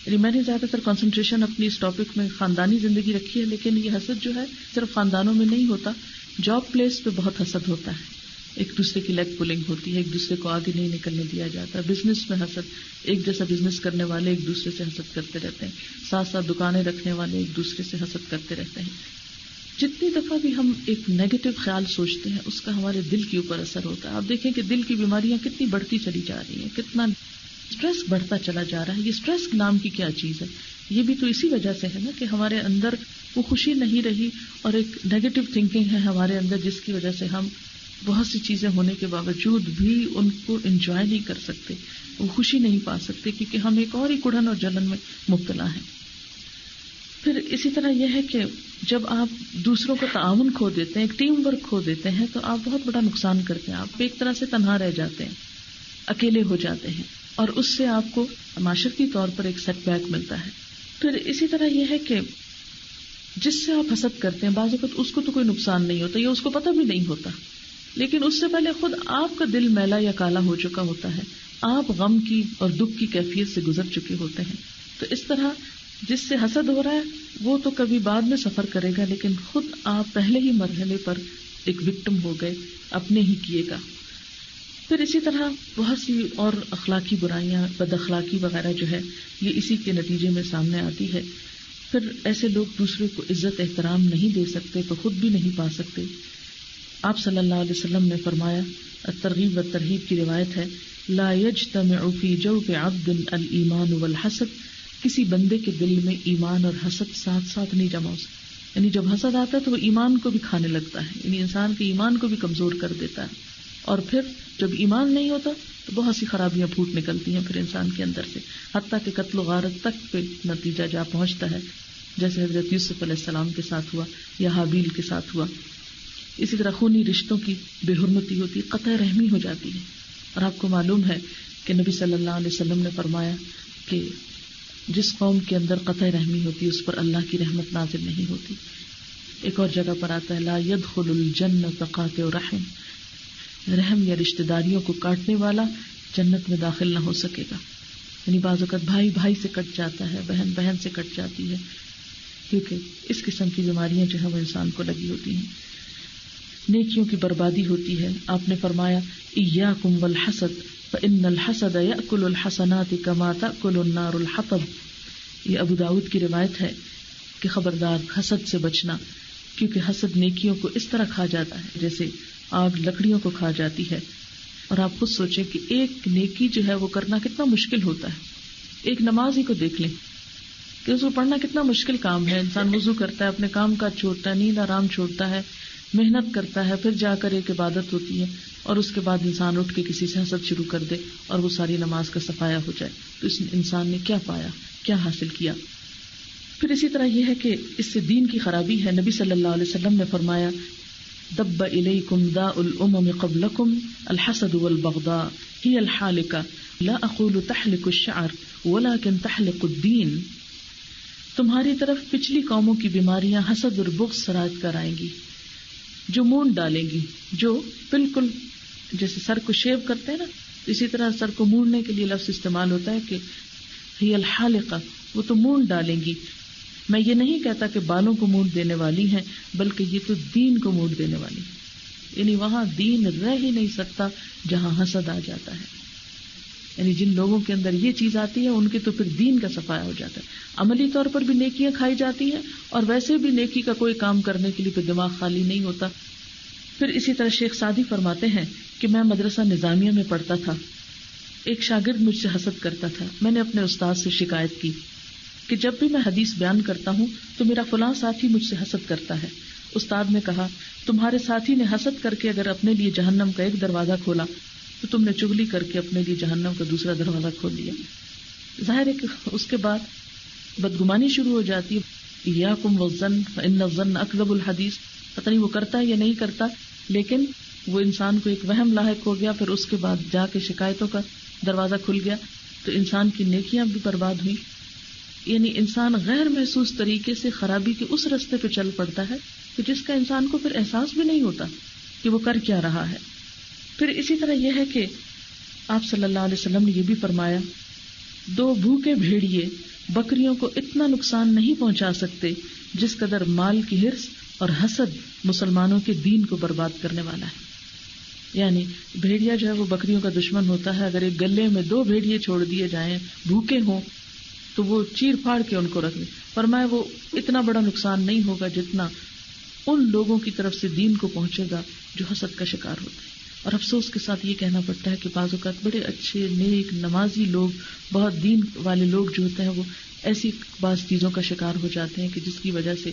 یعنی میں نے زیادہ تر کنسنٹریشن اپنی اس ٹاپک میں خاندانی زندگی رکھی ہے، لیکن یہ حسد جو ہے صرف خاندانوں میں نہیں ہوتا، جاب پلیس پہ بہت حسد ہوتا ہے. ایک دوسرے کی لیگ پولنگ ہوتی ہے، ایک دوسرے کو آگے نہیں نکلنے دیا جاتا. بزنس میں حسد، ایک جیسا بزنس کرنے والے ایک دوسرے سے حسد کرتے رہتے ہیں، ساتھ ساتھ دکانیں رکھنے والے ایک دوسرے سے حسد کرتے رہتے ہیں. جتنی دفعہ بھی ہم ایک نیگیٹو خیال سوچتے ہیں اس کا ہمارے دل کے اوپر اثر ہوتا ہے. آپ دیکھیں کہ دل کی بیماریاں کتنی بڑھتی چلی جا رہی ہیں، کتنا اسٹریس بڑھتا چلا جا رہا ہے. یہ اسٹریس نام کی کیا چیز ہے؟ یہ بھی تو اسی وجہ سے ہے نا کہ ہمارے اندر وہ خوشی نہیں رہی اور ایک نیگیٹو تھنکنگ ہے ہمارے اندر، جس کی وجہ سے ہم بہت سی چیزیں ہونے کے باوجود بھی ان کو انجوائے نہیں کر سکتے، وہ خوشی نہیں پا سکتے، کیونکہ ہم ایک اور ہی کڑھن اور جلن میں مبتلا ہیں. پھر اسی طرح یہ ہے کہ جب آپ دوسروں کو تعاون کھو دیتے ہیں، ایک ٹیم ورک کھو دیتے ہیں، تو آپ بہت بڑا نقصان کرتے ہیں. آپ ایک طرح سے تنہا رہ جاتے ہیں، اکیلے ہو جاتے ہیں، اور اس سے آپ کو معاشرتی طور پر ایک سیٹ بیک ملتا ہے. پھر اسی طرح یہ ہے کہ جس سے آپ حسد کرتے ہیں بعض اوقات اس کو تو کوئی نقصان نہیں ہوتا یا اس کو پتہ بھی نہیں ہوتا، لیکن اس سے پہلے خود آپ کا دل میلا یا کالا ہو چکا ہوتا ہے، آپ غم کی اور دکھ کی کیفیت سے گزر چکے ہوتے ہیں. تو اس طرح جس سے حسد ہو رہا ہے وہ تو کبھی بعد میں سفر کرے گا، لیکن خود آپ پہلے ہی مرحلے پر ایک وکٹم ہو گئے اپنے ہی کیے گا. پھر اسی طرح بہت سی اور اخلاقی برائیاں، بد اخلاقی وغیرہ جو ہے یہ اسی کے نتیجے میں سامنے آتی ہے. پھر ایسے لوگ دوسرے کو عزت احترام نہیں دے سکتے تو خود بھی نہیں پا سکتے. آپ صلی اللہ علیہ وسلم نے فرمایا، الترغیب والترہیب کی روایت ہے، لا یجتمع فی جوف عبد الایمان والحسد، کسی بندے کے دل میں ایمان اور حسد ساتھ ساتھ نہیں جمع ہو سکتا. یعنی جب حسد آتا ہے تو وہ ایمان کو بھی کھانے لگتا ہے، یعنی انسان کے ایمان کو بھی کمزور کر دیتا ہے. اور پھر جب ایمان نہیں ہوتا تو بہت سی خرابیاں پھوٹ نکلتی ہیں پھر انسان کے اندر سے، حتیٰ کہ قتل و غارت تک پہ نتیجہ جا پہنچتا ہے، جیسے حضرت یوسف علیہ السلام کے ساتھ ہوا یا حابیل کے ساتھ ہوا. اسی طرح خونی رشتوں کی بے حرمتی ہوتی، قطع رحمی ہو جاتی ہے. اور آپ کو معلوم ہے کہ نبی صلی اللہ علیہ وسلم نے فرمایا کہ جس قوم کے اندر قطع رحمی ہوتی اس پر اللہ کی رحمت نازل نہیں ہوتی. ایک اور جگہ پر آتا ہے، لا يدخل الجنۃ قاطع رحم، رحم یا رشتہ داریوں کو کاٹنے والا جنت میں داخل نہ ہو سکے گا. یعنی بعض اوقات بھائی بھائی سے کٹ جاتا ہے، بہن بہن سے کٹ جاتی ہے، کیونکہ اس قسم کی بیماریاں جو ہے وہ انسان کو لگی ہوتی ہیں. نیکیوں کی بربادی ہوتی ہے. آپ نے فرمایا، ایاکم والحسد فإن الحسد یأکل الحسنات کما تأکل النار الحطب. یہ ابو داؤد کی روایت ہے کہ خبردار حسد سے بچنا، کیونکہ حسد نیکیوں کو اس طرح کھا جاتا ہے جیسے آگ لکڑیوں کو کھا جاتی ہے. اور آپ خود سوچیں کہ ایک نیکی جو ہے وہ کرنا کتنا مشکل ہوتا ہے. ایک نماز ہی کو دیکھ لیں کہ اس کو پڑھنا کتنا مشکل کام ہے. انسان وضو کرتا ہے، اپنے کام کاج چھوڑتا ہے، نیند آرام چھوڑتا ہے، محنت کرتا ہے، پھر جا کر ایک عبادت ہوتی ہے، اور اس کے بعد انسان اٹھ کے کسی سے حسد شروع کر دے اور وہ ساری نماز کا صفایا ہو جائے. تو اس انسان نے کیا پایا، کیا حاصل کیا؟ پھر اسی طرح یہ ہے کہ اس سے دین کی خرابی ہے. نبی صلی اللہ علیہ وسلم نے فرمایا دب الیکم داء الامم قبلکم الحسد والبغضاء هي الحالقة لا اقول تحلق الشعر ولكن تحلق الدین. تمہاری طرف پچھلی قوموں کی بیماریاں حسد اور بغض سرایت کر آئیں گی جو مونڈ ڈالیں گی، جو بالکل جیسے سر کو شیو کرتے ہیں نا، اسی طرح سر کو مونڈنے کے لیے لفظ استعمال ہوتا ہے کہ ہی الحالقہ، وہ تو مونڈ ڈالیں گی. میں یہ نہیں کہتا کہ بالوں کو مونڈ دینے والی ہیں، بلکہ یہ تو دین کو مونڈ دینے والی ہیں. یعنی وہاں دین رہ ہی نہیں سکتا جہاں حسد آ جاتا ہے. یعنی جن لوگوں کے اندر یہ چیز آتی ہے ان کے تو پھر دین کا صفایا ہو جاتا ہے. عملی طور پر بھی نیکیاں کھائی جاتی ہیں اور ویسے بھی نیکی کا کوئی کام کرنے کے لیے پھر دماغ خالی نہیں ہوتا. پھر اسی طرح شیخ سعدی فرماتے ہیں کہ میں مدرسہ نظامیہ میں پڑھتا تھا. ایک شاگرد مجھ سے حسد کرتا تھا. میں نے اپنے استاد سے شکایت کی کہ جب بھی میں حدیث بیان کرتا ہوں تو میرا فلاں ساتھی مجھ سے حسد کرتا ہے. استاد نے کہا تمہارے ساتھی نے حسد کر کے اگر اپنے لیے جہنم کا ایک دروازہ کھولا تو تم نے چغلی کر کے اپنے لیے جہنم کا دوسرا دروازہ کھول دیا. ظاہر ہے کہ اس کے بعد بدگمانی شروع ہو جاتی ہے. ایاکم والظن فإن الظن اکذب الحدیث. پتہ نہیں وہ کرتا ہے یا نہیں کرتا، لیکن وہ انسان کو ایک وہم لاحق ہو گیا. پھر اس کے بعد جا کے شکایتوں کا دروازہ کھل گیا تو انسان کی نیکیاں بھی برباد ہوئی. یعنی انسان غیر محسوس طریقے سے خرابی کے اس رستے پہ چل پڑتا ہے کہ جس کا انسان کو پھر احساس بھی نہیں ہوتا کہ وہ کر کیا رہا ہے. پھر اسی طرح یہ ہے کہ آپ صلی اللہ علیہ وسلم نے یہ بھی فرمایا 2 بھوکے بھیڑیے بکریوں کو اتنا نقصان نہیں پہنچا سکتے جس قدر مال کی حرص اور حسد مسلمانوں کے دین کو برباد کرنے والا ہے. یعنی بھیڑیا جو ہے وہ بکریوں کا دشمن ہوتا ہے. اگر ایک گلے میں 2 بھیڑیے چھوڑ دیے جائیں بھوکے ہوں تو وہ چیر پھاڑ کے ان کو رکھ دیں. فرمایا وہ اتنا بڑا نقصان نہیں ہوگا جتنا ان لوگوں کی طرف سے دین کو پہنچے گا جو حسد کا شکار ہوتے ہیں. اور افسوس کے ساتھ یہ کہنا پڑتا ہے کہ بعض اوقات بڑے اچھے نیک نمازی لوگ، بہت دین والے لوگ جو ہوتے ہیں وہ ایسی بعض چیزوں کا شکار ہو جاتے ہیں کہ جس کی وجہ سے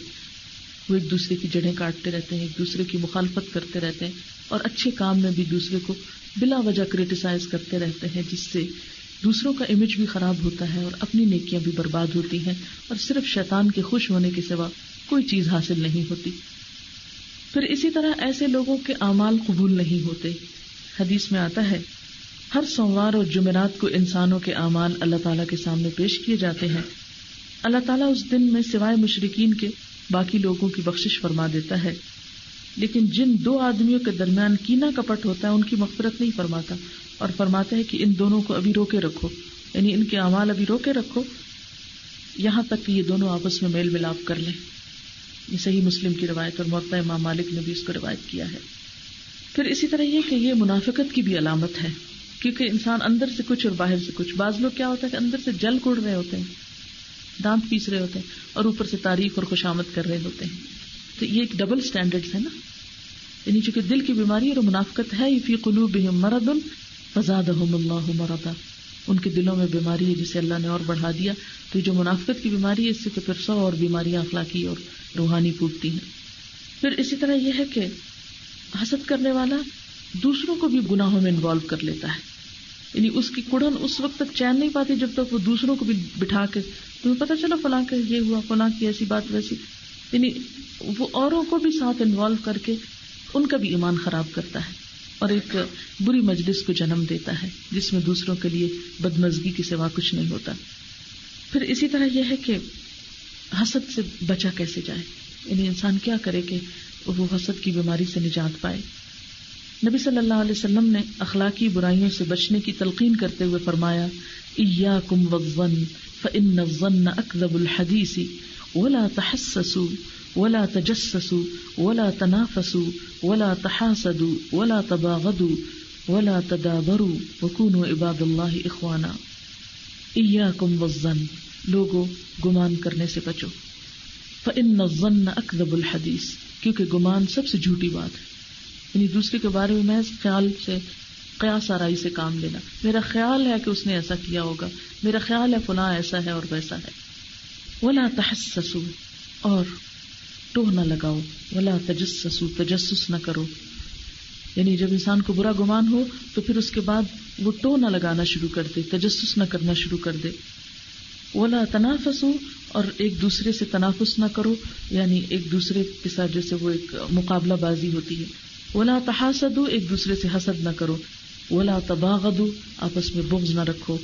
وہ ایک دوسرے کی جڑیں کاٹتے رہتے ہیں، ایک دوسرے کی مخالفت کرتے رہتے ہیں اور اچھے کام میں بھی دوسرے کو بلا وجہ کرٹیسائز کرتے رہتے ہیں، جس سے دوسروں کا امیج بھی خراب ہوتا ہے اور اپنی نیکیاں بھی برباد ہوتی ہیں اور صرف شیطان کے خوش ہونے کے سوا کوئی چیز حاصل نہیں ہوتی. پھر اسی طرح ایسے لوگوں کے اعمال قبول نہیں ہوتے. حدیث میں آتا ہے ہر سوموار اور جمعرات کو انسانوں کے اعمال اللہ تعالیٰ کے سامنے پیش کیے جاتے ہیں. اللہ تعالیٰ اس دن میں سوائے مشرکین کے باقی لوگوں کی بخشش فرما دیتا ہے، لیکن جن 2 آدمیوں کے درمیان کینہ کپٹ ہوتا ہے ان کی مغفرت نہیں فرماتا اور فرماتا ہے کہ ان دونوں کو ابھی روکے رکھو، یعنی ان کے اعمال ابھی روکے رکھو یہاں تک کہ یہ دونوں آپس میں میل ملاپ کر لیں. یہ صحیح مسلم کی روایت اور موطا امام مالک نے بھی اس کو روایت کیا ہے. پھر اسی طرح یہ کہ یہ منافقت کی بھی علامت ہے، کیونکہ انسان اندر سے کچھ اور باہر سے کچھ. بعض لوگ کیا ہوتا ہے کہ اندر سے جل کوڑ رہے ہوتے ہیں، دانت پیس رہے ہوتے ہیں اور اوپر سے تعریف اور خوشامد کر رہے ہوتے ہیں. تو یہ ایک ڈبل سٹینڈرڈز ہے نا. یعنی چونکہ دل کی بیماری اور منافقت ہے، فی قلوبہم مرض فزادہم اللہ مرضا، ان کے دلوں میں بیماری ہے جسے اللہ نے اور بڑھا دیا. تو جو منافقت کی بیماری ہے اس سے تو پھر 100 اور بیماریاں اخلاقی اور روحانی پھوٹتی ہیں. پھر اسی طرح یہ ہے کہ حسد کرنے والا دوسروں کو بھی گناہوں میں انوالو کر لیتا ہے. یعنی اس کی کڑن اس وقت تک چین نہیں پاتی جب تک وہ دوسروں کو بھی بٹھا کے تمہیں پتہ چلا فلاں کا یہ ہوا، فلاں کی ایسی بات ویسی، یعنی وہ اوروں کو بھی ساتھ انوالو کر کے ان کا بھی ایمان خراب کرتا ہے اور ایک بری مجلس کو جنم دیتا ہے جس میں دوسروں کے لیے بدمزگی کے سوا کچھ نہیں ہوتا. پھر اسی طرح یہ ہے کہ حسد سے بچا کیسے جائے، یعنی انسان کیا کرے کہ وہ حسد کی بیماری سے نجات پائے. نبی صلی اللہ علیہ وسلم نے اخلاقی برائیوں سے بچنے کی تلقین کرتے ہوئے فرمایا ایاکم والظن فإن الظن اکذب الحدیث ولا تحسسوا ولا تجسسوا ولا تنافسوا ولا تحاسدوا ولا تباغضوا ولا تدابروا وكونوا عباد اللہ اخوانا. ایاکم والظن، لوگوں گمان کرنے سے بچو. فإن الظن اکذب الحدیث، کیونکہ گمان سب سے جھوٹی بات ہے. یعنی دوسرے کے بارے میں محض خیال سے، قیاس آرائی سے کام لینا. میرا خیال ہے کہ اس نے ایسا کیا ہوگا، میرا خیال ہے فلاں ایسا ہے اور ویسا ہے. ولا تحسسوا، اور ٹوہ نہ لگاؤ. ولا تجسسوا، تجسس نہ کرو. یعنی جب انسان کو برا گمان ہو تو پھر اس کے بعد وہ ٹوہ نہ لگانا شروع کر دے، تجسس نہ کرنا شروع کر دے. ولا تنافسوا، اور ایک دوسرے سے تنافس نہ کرو، یعنی ایک دوسرے کے ساتھ جیسے وہ ایک مقابلہ بازی ہوتی ہے. ولا تحاسدوا، ایک دوسرے سے حسد نہ کرو. ولا تباغضوا، آپس میں بغض نہ رکھو.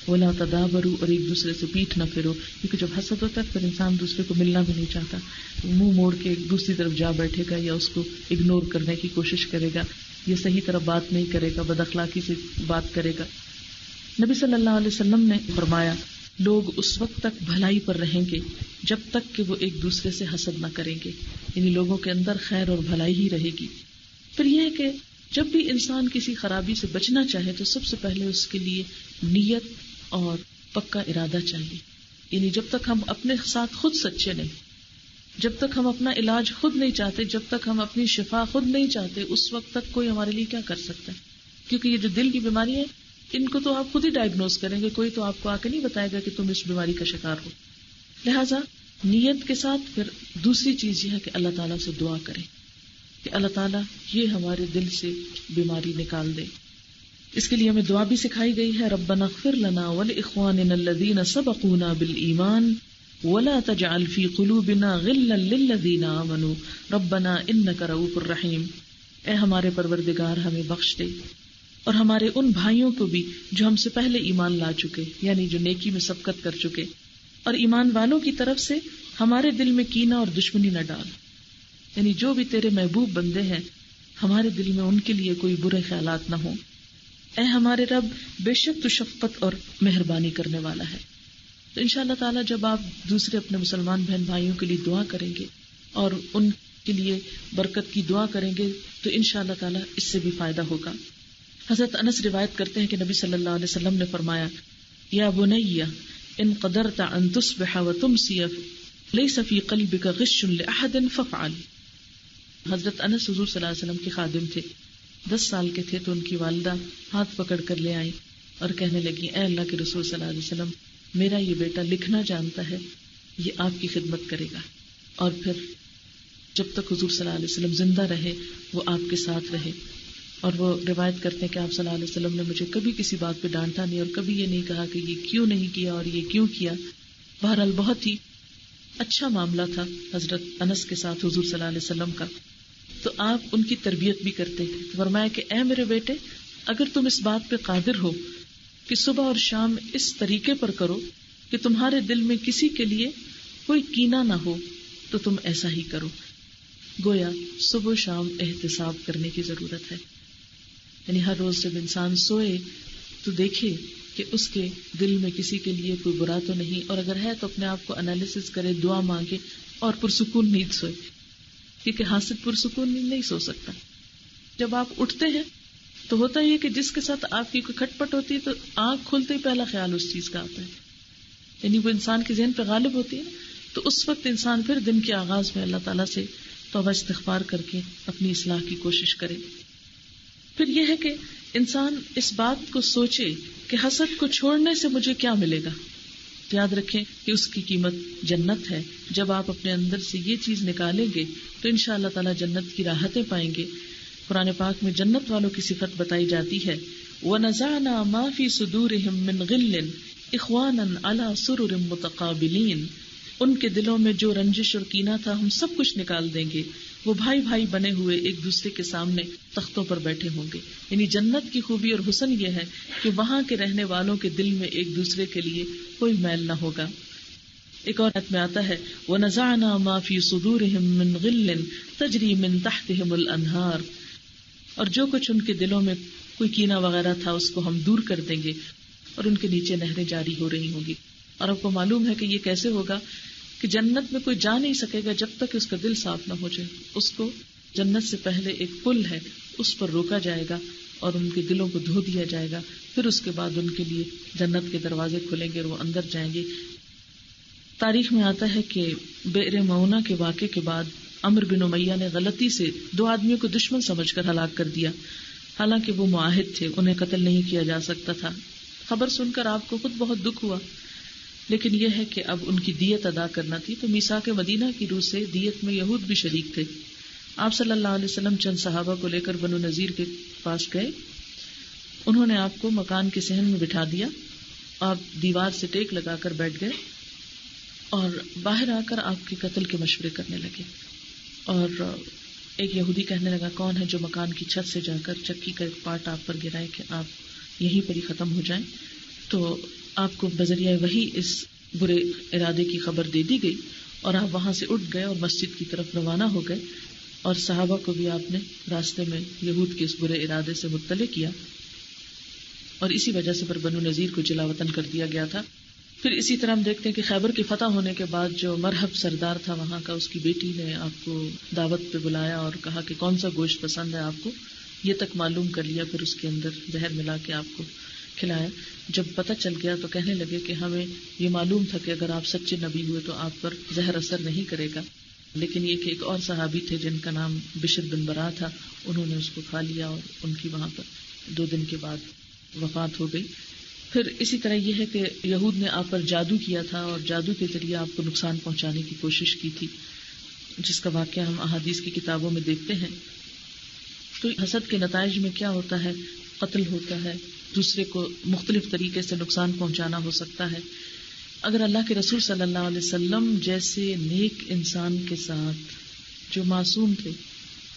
ولا تدابروا، اور ایک دوسرے سے پیٹھ نہ پھرو، کیونکہ جب حسد ہوتا ہے پھر انسان دوسرے کو ملنا بھی نہیں چاہتا، منہ موڑ کے دوسری طرف جا بیٹھے گا یا اس کو اگنور کرنے کی کوشش کرے گا، یہ صحیح طرح بات نہیں کرے گا، بد اخلاقی سے بات کرے گا. نبی صلی اللہ علیہ وسلم نے فرمایا لوگ اس وقت تک بھلائی پر رہیں گے جب تک کہ وہ ایک دوسرے سے حسد نہ کریں گے، یعنی لوگوں کے اندر خیر اور بھلائی ہی رہے گی. پھر یہ ہے کہ جب بھی انسان کسی خرابی سے بچنا چاہے تو سب سے پہلے اس کے لیے نیت اور پکا ارادہ چاہیے. یعنی جب تک ہم اپنے ساتھ خود سچے نہیں، جب تک ہم اپنا علاج خود نہیں چاہتے، جب تک ہم اپنی شفا خود نہیں چاہتے، اس وقت تک کوئی ہمارے لیے کیا کر سکتا ہے؟ کیونکہ یہ جو دل کی بیماری ہے ان کو تو آپ خود ہی ڈائگنوز کریں گے، کوئی تو آپ کو آ کے نہیں بتائے گا کہ تم اس بیماری کا شکار ہو. لہٰذا نیت کے ساتھ پھر دوسری چیز یہ ہے کہ اللہ تعالیٰ سے دعا کریں کہ اللہ تعالیٰ یہ ہمارے دل سے بیماری نکال دے. اس کے لیے ہمیں دعا بھی سکھائی گئی ہے، ربنا اغفر لنا ولإخواننا الذین سبقونا بالایمان ولا تجعل فی قلوبنا غلا للذین آمنوا ربنا انک رؤوف الرحیم. اے ہمارے پروردگار ہمیں بخش دے اور ہمارے ان بھائیوں کو بھی جو ہم سے پہلے ایمان لا چکے، یعنی جو نیکی میں سبقت کر چکے، اور ایمان والوں کی طرف سے ہمارے دل میں کینہ اور دشمنی نہ ڈال. یعنی جو بھی تیرے محبوب بندے ہیں ہمارے دل میں ان کے لیے کوئی برے خیالات نہ ہوں. اے ہمارے رب بے شک تو شفقت اور مہربانی کرنے والا ہے. تو انشاءاللہ تعالیٰ جب آپ دوسرے اپنے مسلمان بہن بھائیوں کے لیے دعا کریں گے اور ان کے لیے برکت کی دعا کریں گے تو انشاءاللہ تعالیٰ اس سے بھی فائدہ ہوگا. حضرت انس روایت کرتے ہیں کہ نبی صلی اللہ علیہ وسلم نے فرمایا یا بنی ان قدرت ان تصبح وتمسی لیس فی قلبک غش لأحد فافعل. حضرت انس حضور صلی اللہ علیہ وسلم کے خادم تھے. 10 سال کے تھے تو ان کی والدہ ہاتھ پکڑ کر لے آئی اور کہنے لگی اے اللہ کے رسول صلی اللہ علیہ وسلم، میرا یہ بیٹا لکھنا جانتا ہے، یہ آپ کی خدمت کرے گا. اور پھر جب تک حضور صلی اللہ علیہ وسلم زندہ رہے وہ آپ کے ساتھ رہے. اور وہ روایت کرتے ہیں کہ آپ صلی اللہ علیہ وسلم نے مجھے کبھی کسی بات پہ ڈانٹا نہیں اور کبھی یہ نہیں کہا کہ یہ کیوں نہیں کیا اور یہ کیوں کیا. بہرحال بہت ہی اچھا معاملہ تھا حضرت انس کے ساتھ حضور صلی اللہ علیہ وسلم کا. تو آپ ان کی تربیت بھی کرتے تھے. فرمایا کہ اے میرے بیٹے، اگر تم اس بات پہ قادر ہو کہ صبح اور شام اس طریقے پر کرو کہ تمہارے دل میں کسی کے لیے کوئی کینہ نہ ہو تو تم ایسا ہی کرو. گویا صبح و شام احتساب کرنے کی ضرورت ہے. یعنی ہر روز جب انسان سوئے تو دیکھے کہ اس کے دل میں کسی کے لیے کوئی برا تو نہیں، اور اگر ہے تو اپنے آپ کو انالیسس کرے، دعا مانگے اور پرسکون نیند سوئے، کیونکہ حاسد پرسکون نیند نہیں سو سکتا. جب آپ اٹھتے ہیں تو ہوتا ہی ہے کہ جس کے ساتھ آپ کی کوئی کھٹ پٹ ہوتی ہے تو آنکھ کھلتے ہی پہلا خیال اس چیز کا آتا ہے، یعنی وہ انسان کے ذہن پہ غالب ہوتی ہے. تو اس وقت انسان پھر دن کے آغاز میں اللہ تعالیٰ سے توبہ استغفار کر کے اپنی اصلاح کی کوشش کرے. پھر یہ ہے کہ انسان اس بات کو سوچے کہ حسد کو چھوڑنے سے مجھے کیا ملے گا. یاد رکھیں کہ اس کی قیمت جنت ہے. جب آپ اپنے اندر سے یہ چیز نکالیں گے تو انشاءاللہ تعالیٰ جنت کی راحتیں پائیں گے. قرآن پاک میں جنت والوں کی صفت بتائی جاتی ہے وَنَزَعْنَا مَا فِي صُدُورِهِم مِّن غِلٍّ إِخْوَانًا عَلَى سُرُرٍ مُتَقَابِلِينَ. ان کے دلوں میں جو رنجش اور کینہ تھا ہم سب کچھ نکال دیں گے، وہ بھائی بھائی بنے ہوئے ایک دوسرے کے سامنے تختوں پر بیٹھے ہوں گے. یعنی جنت کی خوبی اور حسن یہ ہے کہ وہاں کے رہنے والوں کے دل میں ایک دوسرے کے لیے کوئی میل نہ ہوگا. ایک اور آیت میں آتا ہے وَنَزَعْنَا مَا فِي صُدُورِهِم مِّن غِلٍّ تَجْرِي مِن تَحْتِهِمُ الْأَنْهَارُ. اور جو کچھ ان کے دلوں میں کوئی کینہ وغیرہ تھا اس کو ہم دور کر دیں گے اور ان کے نیچے نہریں جاری ہو رہی ہوں گی. اور آپ کو معلوم ہے کہ یہ کیسے ہوگا کہ جنت میں کوئی جا نہیں سکے گا جب تک اس کا دل صاف نہ ہو جائے. اس کو جنت سے پہلے ایک پل ہے، اس پر روکا جائے گا اور ان کے دلوں کو دھو دیا جائے گا. پھر اس کے بعد ان کے لیے جنت کے دروازے کھلیں گے اور وہ اندر جائیں گے. تاریخ میں آتا ہے کہ بئر معونہ کے واقعے کے بعد عمرو بن امیہ نے غلطی سے 2 آدمیوں کو دشمن سمجھ کر ہلاک کر دیا. حالانکہ وہ معاہد تھے، انہیں قتل نہیں کیا جا سکتا تھا. خبر سن کر آپ کو خود بہت دکھ ہوا، لیکن یہ ہے کہ اب ان کی دیت ادا کرنا تھی. تو میثاق مدینہ کی روح سے دیت میں یہود بھی شریک تھے. آپ صلی اللہ علیہ وسلم چند صحابہ کو لے کر بنو نذیر کے پاس گئے. انہوں نے آپ کو مکان کے صحن میں بٹھا دیا آپ دیوار سے ٹیک لگا کر بیٹھ گئے اور باہر آ کر آپ کے قتل کے مشورے کرنے لگے. اور ایک یہودی کہنے لگا کون ہے جو مکان کی چھت سے جا کر چکی کا ایک پارٹ آپ پر گرائے کہ آپ یہیں پر ہی ختم ہو جائیں. تو آپ کو بذریعہ وحی اس برے ارادے کی خبر دے دی گئی اور آپ وہاں سے اٹھ گئے اور مسجد کی طرف روانہ ہو گئے, اور صحابہ کو بھی آپ نے راستے میں یہود کے اس برے ارادے سے مطلع کیا, اور اسی وجہ سے پر بنو نذیر کو جلا وطن کر دیا گیا تھا. پھر اسی طرح ہم دیکھتے ہیں کہ خیبر کی فتح ہونے کے بعد جو مرحب سردار تھا وہاں کا, اس کی بیٹی نے آپ کو دعوت پہ بلایا اور کہا کہ کون سا گوشت پسند ہے آپ کو, یہ تک معلوم کر لیا. پھر اس کے اندر زہر ملا کے آپ کو کھلایا. جب پتہ چل گیا تو کہنے لگے کہ ہمیں یہ معلوم تھا کہ اگر آپ سچے نبی ہوئے تو آپ پر زہر اثر نہیں کرے گا, لیکن یہ کہ ایک اور صحابی تھے جن کا نام بشر بن برا تھا, انہوں نے اس کو کھا لیا اور ان کی وہاں پر 2 دن کے بعد وفات ہو گئی. پھر اسی طرح یہ ہے کہ یہود نے آپ پر جادو کیا تھا اور جادو کے ذریعے آپ کو نقصان پہنچانے کی کوشش کی تھی, جس کا واقعہ ہم احادیث کی کتابوں میں دیکھتے ہیں. تو حسد کے نتائج میں کیا ہوتا ہے؟ قتل ہوتا ہے, دوسرے کو مختلف طریقے سے نقصان پہنچانا ہو سکتا ہے. اگر اللہ کے رسول صلی اللہ علیہ وسلم جیسے نیک انسان کے ساتھ جو معصوم تھے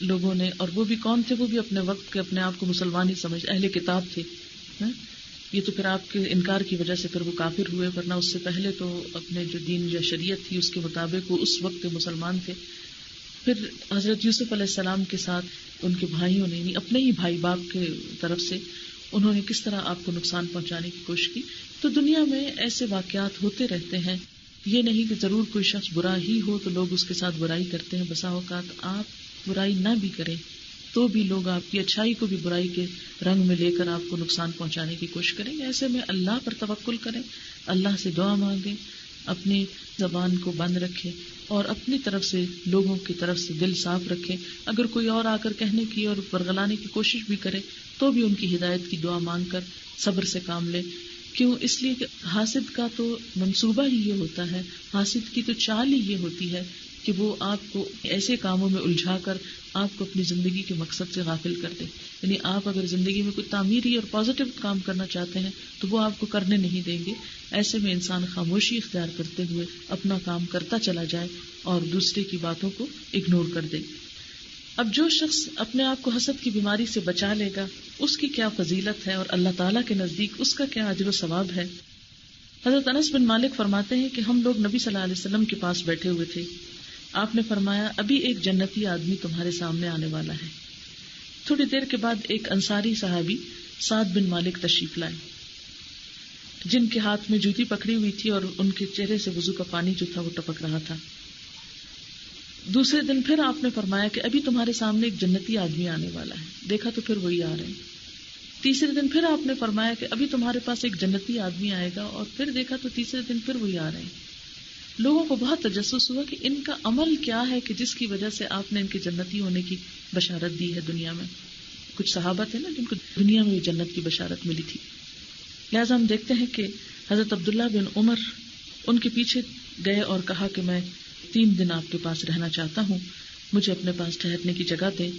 لوگوں نے, اور وہ بھی کون تھے؟ وہ بھی اپنے وقت کے اپنے آپ کو مسلمان ہی سمجھ اہل کتاب تھے. یہ تو پھر آپ کے انکار کی وجہ سے پھر وہ کافر ہوئے, ورنہ اس سے پہلے تو اپنے جو دین یا شریعت تھی اس کے مطابق وہ اس وقت کے مسلمان تھے. پھر حضرت یوسف علیہ السلام کے ساتھ ان کے بھائیوں نے, اپنے ہی بھائی باپ کے طرف سے انہوں نے کس طرح آپ کو نقصان پہنچانے کی کوشش کی. تو دنیا میں ایسے واقعات ہوتے رہتے ہیں. یہ نہیں کہ ضرور کوئی شخص برا ہی ہو تو لوگ اس کے ساتھ برائی کرتے ہیں. بسا اوقات آپ برائی نہ بھی کریں تو بھی لوگ آپ کی اچھائی کو بھی برائی کے رنگ میں لے کر آپ کو نقصان پہنچانے کی کوشش کریں گے. ایسے میں اللہ پر توکل کریں, اللہ سے دعا مانگیں, اپنی زبان کو بند رکھیں اور اپنی طرف سے لوگوں کی طرف سے دل صاف رکھیں. اگر کوئی اور آ کر کہنے کی اور برگلانے کی کوشش بھی کرے تو بھی ان کی ہدایت کی دعا مانگ کر صبر سے کام لیں. کیوں؟ اس لیے کہ حاسد کا تو منصوبہ ہی یہ ہوتا ہے, حاسد کی تو چال ہی یہ ہوتی ہے کہ وہ آپ کو ایسے کاموں میں الجھا کر آپ کو اپنی زندگی کے مقصد سے غافل کر دے. یعنی آپ اگر زندگی میں کوئی تعمیری اور پازیٹیو کام کرنا چاہتے ہیں تو وہ آپ کو کرنے نہیں دیں گے. ایسے میں انسان خاموشی اختیار کرتے ہوئے اپنا کام کرتا چلا جائے اور دوسرے کی باتوں کو اگنور کر دے. اب جو شخص اپنے آپ کو حسد کی بیماری سے بچا لے گا اس کی کیا فضیلت ہے اور اللہ تعالیٰ کے نزدیک اس کا کیا اجر و ثواب ہے. حضرت انس بن مالک فرماتے ہیں کہ ہم لوگ نبی صلی اللہ علیہ وسلم کے پاس بیٹھے ہوئے تھے. آپ نے فرمایا ابھی ایک جنتی آدمی تمہارے سامنے آنے والا ہے. تھوڑی دیر کے بعد ایک انصاری صحابی سعد بن مالک تشریف لائے جن کے ہاتھ میں جوتی پکڑی ہوئی تھی اور ان کے چہرے سے وضو کا پانی جو تھا وہ ٹپک رہا تھا. دوسرے دن پھر آپ نے فرمایا کہ ابھی تمہارے سامنے ایک جنتی آدمی آنے والا ہے. دیکھا تو پھر وہی آ رہے ہیں. تیسرے دن پھر آپ نے فرمایا کہ ابھی تمہارے پاس ایک جنتی آدمی آئے گا, اور پھر دیکھا تو تیسرے دن پھر وہی آ رہے ہیں. لوگوں کو بہت تجسس ہوا کہ ان کا عمل کیا ہے کہ جس کی وجہ سے آپ نے ان کے جنتی ہونے کی بشارت دی ہے دنیا میں. کچھ صحابہ تھے نا جن کو دنیا میں جنت کی بشارت ملی تھی. لہٰذا ہم دیکھتے ہیں کہ حضرت عبداللہ بن عمر ان کے پیچھے گئے اور کہا کہ میں 3 دن آپ کے پاس رہنا چاہتا ہوں, مجھے اپنے پاس ٹھہرنے کی جگہ دیں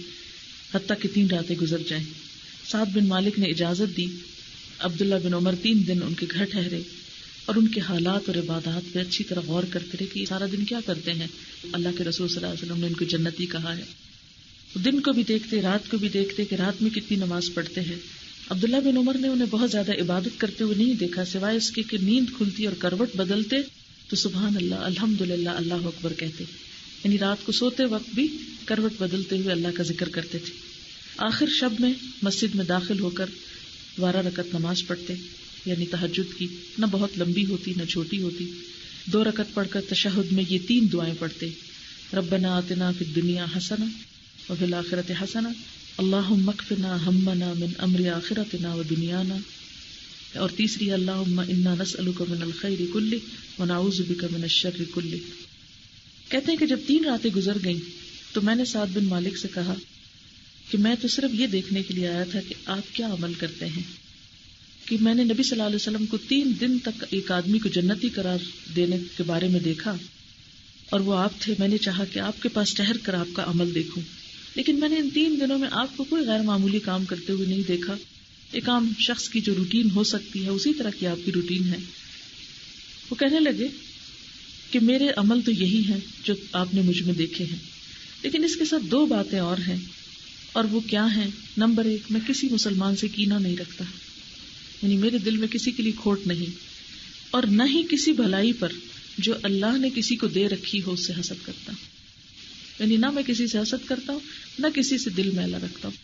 حتیٰ کہ 3 راتیں گزر جائیں. سعد بن مالک نے اجازت دی. عبداللہ بن عمر 3 دن ان کے گھر ٹھہرے اور ان کے حالات اور عبادات پہ اچھی طرح غور کرتے رہے کہ سارا دن کیا کرتے ہیں. اللہ کے رسول صلی اللہ علیہ وسلم نے ان کو جنتی کہا ہے. دن کو بھی دیکھتے, رات کو بھی دیکھتے کہ رات میں کتنی نماز پڑھتے ہیں. عبداللہ بن عمر نے انہیں بہت زیادہ عبادت کرتے ہوئے نہیں دیکھا سوائے اس کے کہ نیند کھلتی اور کروٹ بدلتے تو سبحان اللہ, الحمدللہ, اللہ اکبر کہتے. یعنی رات کو سوتے وقت بھی کروٹ بدلتے ہوئے اللہ کا ذکر کرتے تھے. آخر شب میں مسجد میں داخل ہو کر 12 رکعت نماز پڑھتے, یعنی تہجد کی, نہ بہت لمبی ہوتی نہ چھوٹی ہوتی. 2 رکعت پڑھ کر تشہد میں یہ 3 دعائیں پڑھتے, ربنا آتنا فی الدنیا حسنہ وفی الآخرۃ حسنہ اللہم اکفنا ہمنا من امر آخرتنا و دنیانا, اور تیسری اللہم انا نسألک من الخیر کلہ ونعوذ بک من الشر کلہ. کہتے ہیں کہ جب 3 راتیں گزر گئیں تو میں نے سعد بن مالک سے کہا کہ میں تو صرف یہ دیکھنے کے لیے آیا تھا کہ آپ کیا عمل کرتے ہیں, کہ میں نے نبی صلی اللہ علیہ وسلم کو 3 دن تک ایک آدمی کو جنتی قرار دینے کے بارے میں دیکھا اور وہ آپ تھے. میں نے چاہا کہ آپ کے پاس ٹھہر کر آپ کا عمل دیکھوں, لیکن میں نے ان 3 دنوں میں آپ کو کوئی غیر معمولی کام کرتے ہوئے نہیں دیکھا. ایک عام شخص کی جو روٹین ہو سکتی ہے اسی طرح کی آپ کی روٹین ہے. وہ کہنے لگے کہ میرے عمل تو یہی ہیں جو آپ نے مجھ میں دیکھے ہیں، لیکن اس کے ساتھ 2 باتیں اور ہیں. اور وہ کیا ہیں؟ نمبر 1، میں کسی مسلمان سے کینہ نہیں رکھتا، یعنی میرے دل میں کسی کے لیے کھوٹ نہیں، اور نہ ہی کسی بھلائی پر جو اللہ نے کسی کو دے رکھی ہو اس سے حسد کرتا، یعنی نہ میں کسی سے حسد کرتا ہوں نہ کسی سے دل میلا رکھتا ہوں.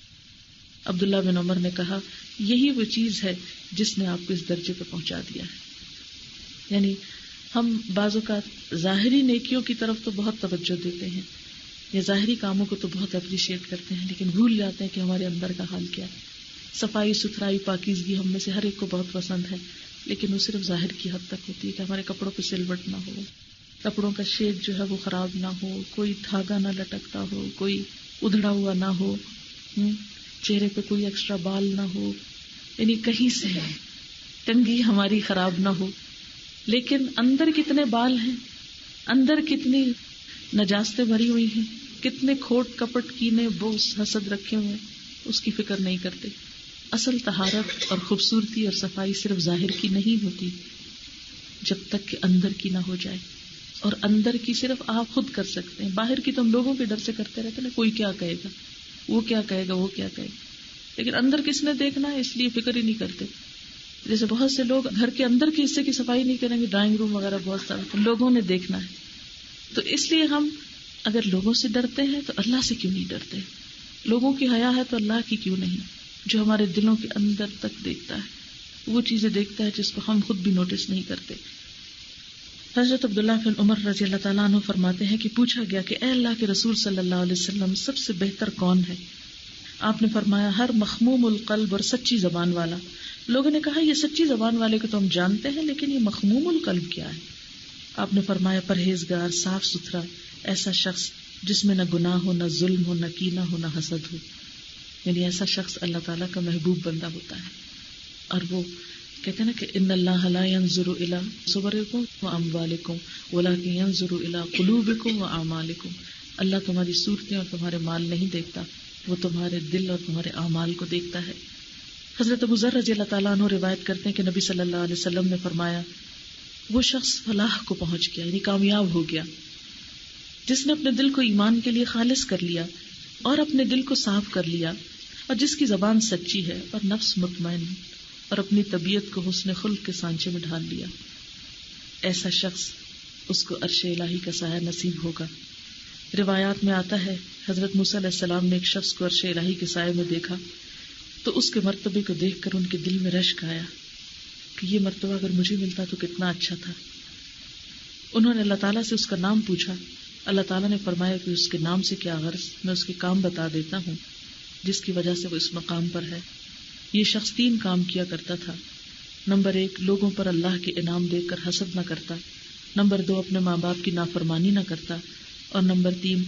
عبداللہ بن عمر نے کہا یہی وہ چیز ہے جس نے آپ کو اس درجے پہ پہنچا دیا ہے. یعنی ہم بعض اوقات ظاہری نیکیوں کی طرف تو بہت توجہ دیتے ہیں یا ظاہری کاموں کو تو بہت اپریشیٹ کرتے ہیں، لیکن بھول جاتے ہیں کہ ہمارے اندر کا حال کیا ہے. صفائی ستھرائی پاکیزگی ہم میں سے ہر ایک کو بہت پسند ہے، لیکن وہ صرف ظاہر کی حد تک ہوتی ہے کہ ہمارے کپڑوں پہ سلوٹ نہ ہو، کپڑوں کا شیڈ جو ہے وہ خراب نہ ہو، کوئی دھاگا نہ لٹکتا ہو، کوئی ادھڑا ہوا نہ ہو، چہرے پہ کوئی ایکسٹرا بال نہ ہو، یعنی کہیں سے کنگھی ہماری خراب نہ ہو. لیکن اندر کتنے بال ہیں، اندر کتنی نجاستیں بھری ہوئی ہیں، کتنے کھوٹ کپٹ کینے بوس حسد رکھے ہوئے، اس کی فکر نہیں کرتے. اصل طہارت اور خوبصورتی اور صفائی صرف ظاہر کی نہیں ہوتی جب تک کہ اندر کی نہ ہو جائے، اور اندر کی صرف آپ خود کر سکتے ہیں. باہر کی تو ہم لوگوں کے ڈر سے کرتے رہتے ہیں، کوئی کیا کہے گا، وہ کیا کہے گا، وہ کیا کہے گا، لیکن اندر کس نے دیکھنا ہے اس لیے فکر ہی نہیں کرتے. جیسے بہت سے لوگ گھر کے اندر کے حصے کی صفائی نہیں کریں گے، ڈرائنگ روم وغیرہ بہت سارے لوگوں نے دیکھنا ہے. تو اس لیے ہم اگر لوگوں سے ڈرتے ہیں تو اللہ سے کیوں نہیں ڈرتے؟ لوگوں کی حیا ہے تو اللہ کی کیوں نہیں، جو ہمارے دلوں کے اندر تک دیکھتا ہے، وہ چیزیں دیکھتا ہے جس کو ہم خود بھی نوٹس نہیں کرتے. حضرت عبداللہ بن عمر رضی اللہ تعالیٰ عنہ فرماتے ہیں کہ پوچھا گیا کہ اے اللہ کے رسول صلی اللہ علیہ وسلم، سب سے بہتر کون ہے؟ آپ نے فرمایا ہر مخموم القلب اور سچی زبان والا. لوگوں نے کہا یہ سچی زبان والے کو تو ہم جانتے ہیں، لیکن یہ مخموم القلب کیا ہے؟ آپ نے فرمایا پرہیزگار، صاف ستھرا، ایسا شخص جس میں نہ گناہ ہو، نہ ظلم ہو، نہ کینہ ہو، نہ حسد ہو. یعنی ایسا شخص اللہ تعالیٰ کا محبوب بندہ ہوتا ہے. اور وہ کہتے ہیں نا کہ ان اللہ لا ينظر الى صورکم واموالکم ولکن ينظر الى قلوبکم واعمالکم. اللہ تمہاری صورتیں اور تمہارے مال نہیں دیکھتا، وہ تمہارے دل اور تمہارے اعمال کو دیکھتا ہے. حضرت ابو ذر رضی اللہ تعالیٰ عنہ روایت کرتے ہیں کہ نبی صلی اللہ علیہ وسلم نے فرمایا وہ شخص فلاح کو پہنچ گیا، یعنی کامیاب ہو گیا، جس نے اپنے دل کو ایمان کے لیے خالص کر لیا اور اپنے دل کو صاف کر لیا، اور جس کی زبان سچی ہے اور نفس مطمئن، اور اپنی طبیعت کو حسن خلق کے سانچے میں ڈھال لیا. ایسا شخص اس کو عرش الہی کا سایہ نصیب ہوگا. روایات میں آتا ہے حضرت موسیٰ علیہ السلام نے ایک شخص کو عرش الہی کے سائے میں دیکھا تو اس کے مرتبے کو دیکھ کر ان کے دل میں رشک آیا کہ یہ مرتبہ اگر مجھے ملتا تو کتنا اچھا تھا. انہوں نے اللہ تعالیٰ سے اس کا نام پوچھا. اللہ تعالیٰ نے فرمایا کہ اس کے نام سے کیا غرض، میں اس کے کام بتا دیتا ہوں جس کی وجہ سے وہ اس مقام پر ہے. یہ شخص 3 کام کیا کرتا تھا. نمبر 1، لوگوں پر اللہ کے انعام دیکھ کر حسد نہ کرتا. نمبر 2، اپنے ماں باپ کی نافرمانی نہ کرتا. اور نمبر 3،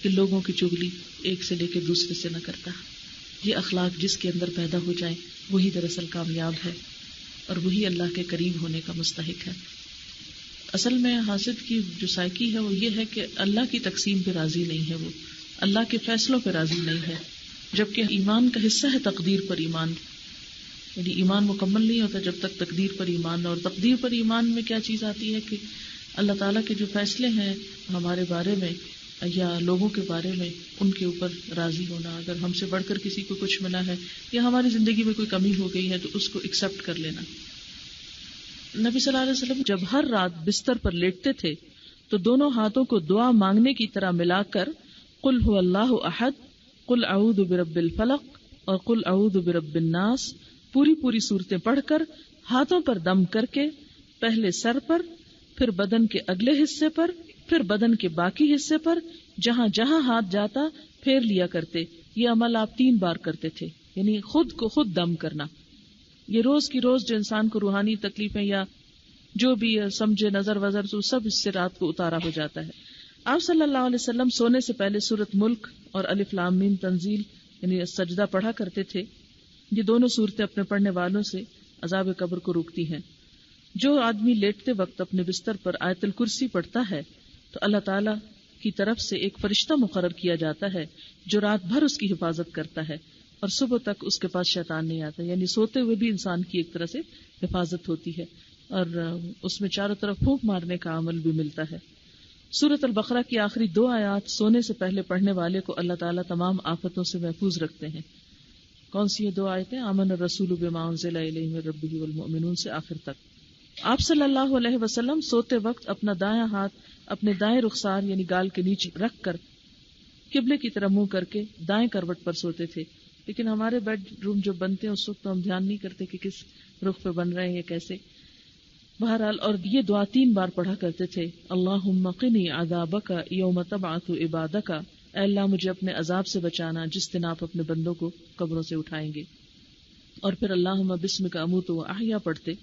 کہ لوگوں کی چغلی ایک سے لے کے دوسرے سے نہ کرتا. یہ اخلاق جس کے اندر پیدا ہو جائیں وہی دراصل کامیاب ہے اور وہی اللہ کے قریب ہونے کا مستحق ہے. اصل میں حاسد کی جو سائیکی ہے وہ یہ ہے کہ اللہ کی تقسیم پہ راضی نہیں ہے، وہ اللہ کے فیصلوں پہ راضی نہیں ہے، جبکہ ایمان کا حصہ ہے تقدیر پر ایمان. یعنی ایمان مکمل نہیں ہوتا جب تک تقدیر پر ایمان نہ. اور تقدیر پر ایمان میں کیا چیز آتی ہے کہ اللہ تعالیٰ کے جو فیصلے ہیں ہمارے بارے میں یا لوگوں کے بارے میں ان کے اوپر راضی ہونا. اگر ہم سے بڑھ کر کسی کو کچھ ملا ہے یا ہماری زندگی میں کوئی کمی ہو گئی ہے تو اس کو ایکسپٹ کر لینا. نبی صلی اللہ علیہ وسلم جب ہر رات بستر پر لیٹتے تھے تو دونوں ہاتھوں کو دعا مانگنے کی طرح ملا کر قل هو اللہ احد، قل اعوذ برب الفلق اور قل اعوذ برب الناس پوری صورتیں پڑھ کر ہاتھوں پر دم کر کے پہلے سر پر، پھر بدن کے اگلے حصے پر، پھر بدن کے باقی حصے پر، جہاں جہاں ہاتھ جاتا پھیر لیا کرتے. یہ عمل آپ 3 بار کرتے تھے، یعنی خود کو خود دم کرنا. یہ روز کی روز جو انسان کو روحانی تکلیفیں یا جو بھی سمجھے نظر وزر تو سب اس سے رات کو اتارا ہو جاتا ہے. آپ صلی اللہ علیہ وسلم سونے سے پہلے سورۃ ملک اور الف لام میم تنزیل یعنی سجدہ پڑھا کرتے تھے. یہ دونوں صورتیں اپنے پڑھنے والوں سے عذاب قبر کو روکتی ہیں. جو آدمی لیٹتے وقت اپنے بستر پر آیت الکرسی پڑھتا ہے تو اللہ تعالیٰ کی طرف سے ایک فرشتہ مقرر کیا جاتا ہے جو رات بھر اس کی حفاظت کرتا ہے اور صبح تک اس کے پاس شیطان نہیں آتا. یعنی سوتے ہوئے بھی انسان کی ایک طرح سے حفاظت ہوتی ہے اور اس میں چاروں طرف پھونک مارنے کا عمل بھی ملتا ہے. سورۃ البقرہ کی آخری 2 آیات سونے سے پہلے پڑھنے والے کو اللہ تعالیٰ تمام آفتوں سے محفوظ رکھتے ہیں. کون سی یہ 2 آیتیں؟ آمن الرسول بما انزل الیہ من ربہ والمؤمنون سے آخر تک. آپ صلی اللہ علیہ وسلم سوتے وقت اپنا دایاں ہاتھ اپنے دائیں رخسار یعنی گال کے نیچے رکھ کر قبلے کی طرف منہ کر کے دائیں کروٹ پر سوتے تھے. لیکن ہمارے بیڈ روم جو بنتے ہیں اس وقت تو ہم دھیان نہیں کرتے کہ کس رخ پہ بن رہے ہیں یا کیسے. بہرحال اور یہ دعا 3 بار پڑھا کرتے تھے. اللہم قنی عذابک یوم تبعث عبادک، اے اللہ مجھے اپنے عذاب سے بچانا جس دن آپ اپنے بندوں کو قبروں سے اٹھائیں گے. اور پھر اللہم بسمک اموت و احیا پڑھتے.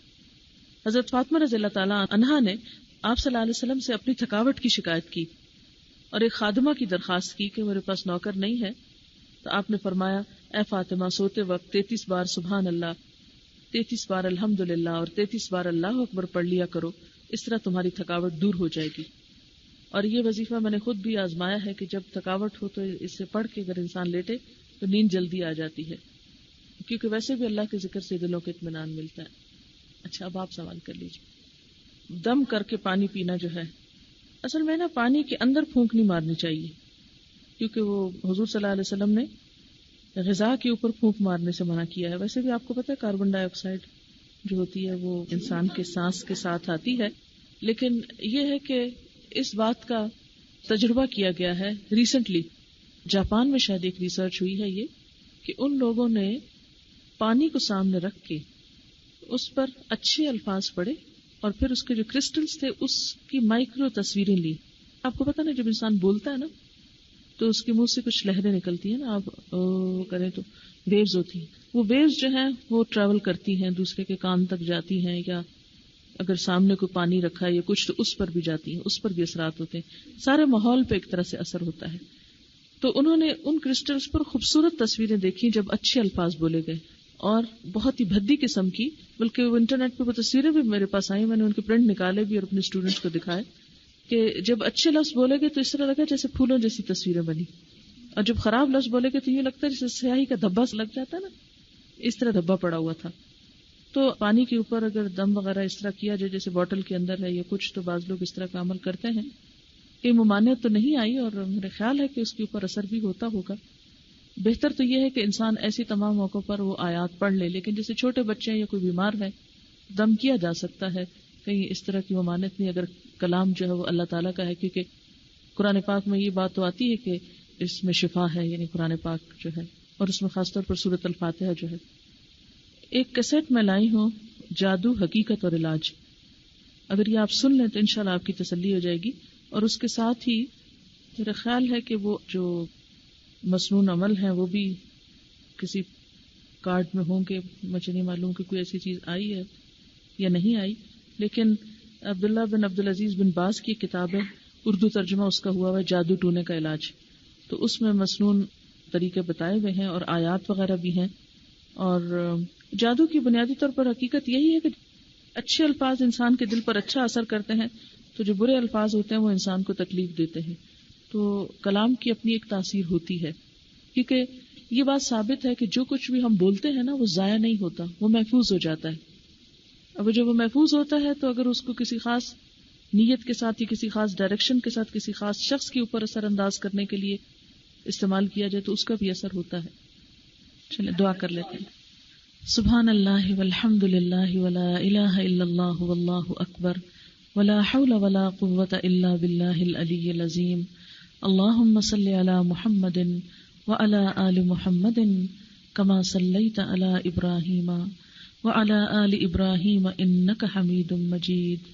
حضرت فاطمہ رضی اللہ تعالیٰ عنہا نے آپ صلی اللہ علیہ وسلم سے اپنی تھکاوٹ کی شکایت کی اور ایک خادمہ کی درخواست کی کہ میرے پاس نوکر نہیں ہے. تو آپ نے فرمایا اے فاطمہ سوتے وقت 33 بار سبحان اللہ، 33 بار الحمدللہ اور 33 بار اللہ اکبر پڑھ لیا کرو، اس طرح تمہاری تھکاوٹ دور ہو جائے گی. اور یہ وظیفہ میں نے خود بھی آزمایا ہے کہ جب تھکاوٹ ہو تو اسے پڑھ کے اگر انسان لیٹے تو نیند جلدی آ جاتی ہے، کیونکہ ویسے بھی اللہ کے ذکر سے دلوں کو اطمینان ملتا ہے. اچھا اب آپ سوال کر لیجیے. دم کر کے پانی پینا جو ہے، اصل میں نا پانی کے اندر پھونک نہیں مارنی چاہیے، کیونکہ وہ حضور صلی اللہ علیہ وسلم نے غذا کے اوپر پھونک مارنے سے منع کیا ہے. ویسے بھی آپ کو پتہ ہے کاربن ڈائی آکسائڈ جو ہوتی ہے وہ انسان کے سانس کے ساتھ آتی ہے. لیکن یہ ہے کہ اس بات کا تجربہ کیا گیا ہے ریسنٹلی، جاپان میں شاید ایک ریسرچ ہوئی ہے یہ، کہ ان لوگوں نے پانی کو سامنے رکھ کے اس پر اچھے الفاظ پڑھے اور پھر اس کے جو کرسٹلز تھے اس کی مائکرو تصویریں لی. آپ کو پتہ نا جب انسان بولتا ہے نا تو اس کے منہ سے کچھ لہریں نکلتی ہیں نا، آپ کریں تو ویوز ہوتی ہیں. وہ ویوز جو ہیں وہ ٹریول کرتی ہیں، دوسرے کے کان تک جاتی ہیں، یا اگر سامنے کوئی پانی رکھا ہے یا کچھ تو اس پر بھی جاتی ہیں، اس پر بھی اثرات ہوتے ہیں. سارے ماحول پہ ایک طرح سے اثر ہوتا ہے. تو انہوں نے ان کرسٹلز پر خوبصورت تصویریں دیکھی جب اچھے الفاظ بولے گئے، اور بہت ہی بھدی قسم کی، بلکہ وہ انٹرنیٹ پہ وہ تصویریں بھی میرے پاس آئیں، میں نے ان کے پرنٹ نکالے بھی اور اپنے اسٹوڈنٹس کو دکھائے کہ جب اچھے لفظ بولے گے تو اس طرح لگا جیسے پھولوں جیسی تصویریں بنی، اور جب خراب لفظ بولے گے تو یہ لگتا ہے جیسے سیاہی کا دھبا لگ جاتا ہے نا، اس طرح دھبا پڑا ہوا تھا. تو پانی کے اوپر اگر دم وغیرہ اس طرح کیا جائے جیسے بوٹل کے اندر ہے یا کچھ، تو بعض لوگ اس طرح کا عمل کرتے ہیں. یہ ممانعت تو نہیں آئی اور میرے خیال ہے کہ اس کے اوپر اثر بھی ہوتا ہوگا. بہتر تو یہ ہے کہ انسان ایسی تمام موقعوں پر وہ آیات پڑھ لے، لیکن جیسے چھوٹے بچے ہیں یا کوئی بیمار ہے دم کیا جا سکتا ہے، کہیں اس طرح کی ممانعت نہیں اگر کلام جو ہے وہ اللہ تعالیٰ کا ہے. کیونکہ قرآن پاک میں یہ بات تو آتی ہے کہ اس میں شفا ہے، یعنی قرآن پاک جو ہے، اور اس میں خاص طور پر سورۃ الفاتحہ جو ہے. ایک کیسٹ میں لائی ہوں، جادو حقیقت اور علاج. اگر یہ آپ سن لیں تو انشاءاللہ آپ کی تسلی ہو جائے گی. اور اس کے ساتھ ہی میرا خیال ہے کہ وہ جو مسنون عمل ہیں وہ بھی کسی کارڈ میں ہوں گے. مجھے نہیں معلوم کہ کوئی ایسی چیز آئی ہے یا نہیں آئی، لیکن عبداللہ بن عبدالعزیز بن باز کی کتاب ہے، اردو ترجمہ اس کا ہوا ہے جادو ٹونے کا علاج. تو اس میں مسنون طریقے بتائے ہوئے ہیں اور آیات وغیرہ بھی ہیں. اور جادو کی بنیادی طور پر حقیقت یہی ہے کہ اچھے الفاظ انسان کے دل پر اچھا اثر کرتے ہیں، تو جو برے الفاظ ہوتے ہیں وہ انسان کو تکلیف دیتے ہیں. تو کلام کی اپنی ایک تاثیر ہوتی ہے، کیونکہ یہ بات ثابت ہے کہ جو کچھ بھی ہم بولتے ہیں نا وہ ضائع نہیں ہوتا، وہ محفوظ ہو جاتا ہے. اب جب وہ محفوظ ہوتا ہے تو اگر اس کو کسی خاص نیت کے ساتھ یا کسی خاص ڈائریکشن کے ساتھ کسی خاص شخص کے اوپر اثر انداز کرنے کے لیے استعمال کیا جائے تو اس کا بھی اثر ہوتا ہے. چلیں دعا کر لیتے ہیں. سبحان اللہ والحمد للہ ولا الہ الا اللہ واللہ اکبر ولا حول ولا قوة الا باللہ العلی العظیم. اللہم صلی علی محمد وعلی آل محمد کما صلیت علی ابراہیم وعلی آل ابراہیم انک حمید مجید.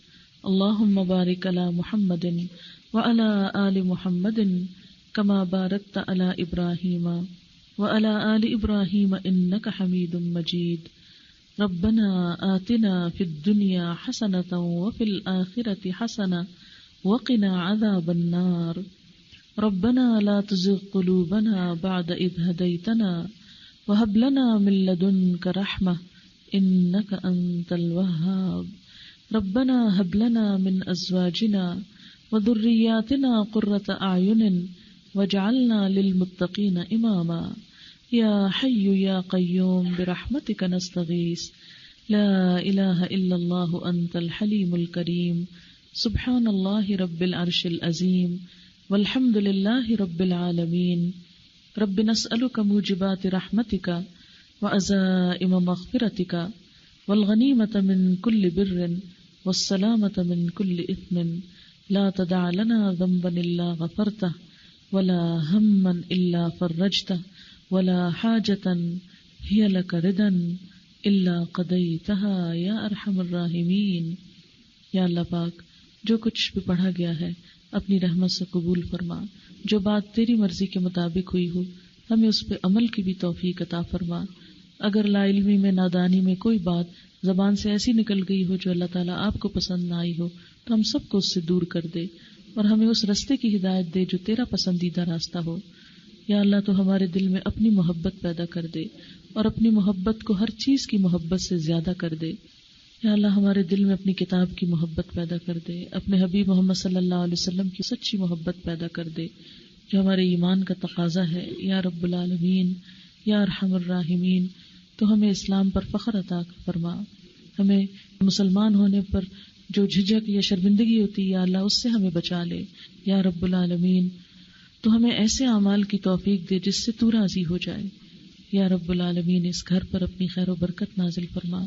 اللہم بارک علی محمد وعلی آل محمد کما بارکت علی ابراہیم وعلی آل ابراہیم انک حمید مجید. ربنا آتنا فی الدنیا حسنۃ وفی الآخرۃ حسنۃ وقنا عذاب النار. ربنا لا تزغ قلوبنا بعد اذ هديتنا وهب لنا من لدنك رحمة انك انت الوهاب. ربنا هب لنا من ازواجنا وذرياتنا قرة اعين واجعلنا للمتقين اماما. یا حی یا قیوم برحمتک نستغیث لا الہ الا اللہ انت الحلیم الکریم سبحان اللہ رب العرش العظیم والحمد للہ رب العالمین رب نسألک موجبات رحمتک وعزائم مغفرتک والغنیمة من كل بر والسلامة من كل إثم لا تدع لنا ذنبا إلا غفرته ولا هما إلا فرجته ولا حاجة هي لك ردا إلا قضيتها یا ارحم الراحمین۔ یا اللہ پاک، جو کچھ بھی پڑھا گیا ہے اپنی رحمت سے قبول فرما، جو بات تیری مرضی کے مطابق ہوئی ہو ہمیں اس پہ عمل کی بھی توفیق عطا فرما۔ اگر لا علمی میں، نادانی میں کوئی بات زبان سے ایسی نکل گئی ہو جو اللہ تعالیٰ آپ کو پسند نہ آئی ہو تو ہم سب کو اس سے دور کر دے اور ہمیں اس راستے کی ہدایت دے جو تیرا پسندیدہ راستہ ہو۔ یا اللہ تو ہمارے دل میں اپنی محبت پیدا کر دے اور اپنی محبت کو ہر چیز کی محبت سے زیادہ کر دے۔ یا اللہ ہمارے دل میں اپنی کتاب کی محبت پیدا کر دے، اپنے حبیب محمد صلی اللہ علیہ وسلم کی سچی محبت پیدا کر دے جو ہمارے ایمان کا تقاضا ہے۔ یا رب العالمین، یا ارحم الراحمین، تو ہمیں اسلام پر فخر عطا فرما، ہمیں مسلمان ہونے پر جو جھجک یا شرمندگی ہوتی یا اللہ اس سے ہمیں بچا لے۔ یا رب العالمین، تو ہمیں ایسے اعمال کی توفیق دے جس سے تو راضی ہو جائے۔ یا رب العالمین، اس گھر پر اپنی خیر و برکت نازل فرما۔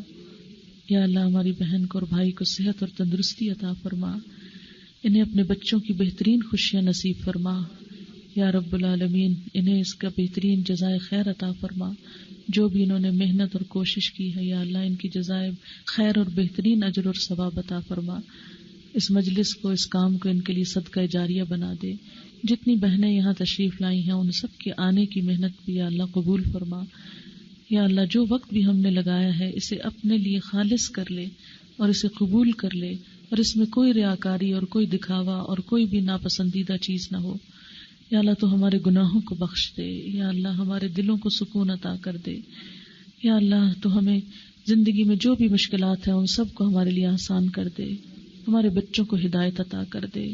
یا اللہ ہماری بہن کو اور بھائی کو صحت اور تندرستی عطا فرما، انہیں اپنے بچوں کی بہترین خوشیاں نصیب فرما۔ یا رب العالمین، انہیں اس کا بہترین جزائے خیر عطا فرما، جو بھی انہوں نے محنت اور کوشش کی ہے یا اللہ ان کی جزائے خیر اور بہترین اجر اور ثواب عطا فرما۔ اس مجلس کو، اس کام کو ان کے لیے صدقہ جاریہ بنا دے۔ جتنی بہنیں یہاں تشریف لائی ہیں ان سب کے آنے کی محنت بھی یا اللہ قبول فرما۔ یا اللہ جو وقت بھی ہم نے لگایا ہے اسے اپنے لیے خالص کر لے اور اسے قبول کر لے، اور اس میں کوئی ریاکاری اور کوئی دکھاوا اور کوئی بھی ناپسندیدہ چیز نہ ہو۔ یا اللہ تو ہمارے گناہوں کو بخش دے، یا اللہ ہمارے دلوں کو سکون عطا کر دے۔ یا اللہ تو ہمیں زندگی میں جو بھی مشکلات ہیں ان سب کو ہمارے لیے آسان کر دے، ہمارے بچوں کو ہدایت عطا کر دے،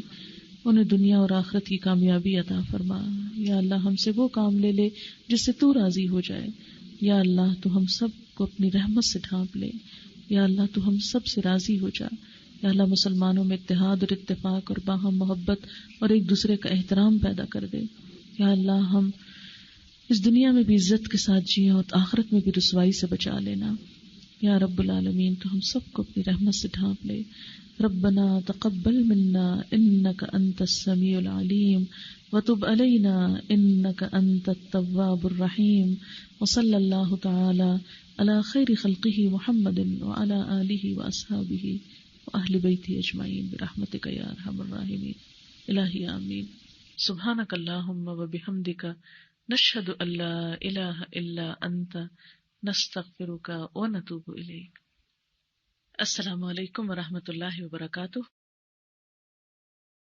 انہیں دنیا اور آخرت کی کامیابی عطا فرما۔ یا اللہ ہم سے وہ کام لے لے جس سے تو راضی ہو جائے۔ یا اللہ تو ہم سب کو اپنی رحمت سے ڈھانپ لے۔ یا اللہ تو ہم سب سے راضی ہو جا۔ یا اللہ مسلمانوں میں اتحاد اور اتفاق اور باہم محبت اور ایک دوسرے کا احترام پیدا کر دے۔ یا اللہ ہم اس دنیا میں بھی عزت کے ساتھ جئیں اور آخرت میں بھی رسوائی سے بچا لینا۔ یا رب العالمین، تو ہم سب کو اپنی رحمت سے ڈھانپ لے۔ ربنا تقبل منا انک انت السمیع العلیم وتب علینا انک انت التواب الرحیم وصلی اللہ تعالی علی خیر خلقہ محمد وعلی آلہ واصحابہ واہل بیتہ اجمعین برحمتک یا ارحم الراحمین۔ الہی آمین۔ سبحانک اللہم وبحمدک نشہد ان لا الہ الا انت نستغفرک ونتوب الیک۔ السلام علیکم ورحمۃ اللہ وبرکاتہ۔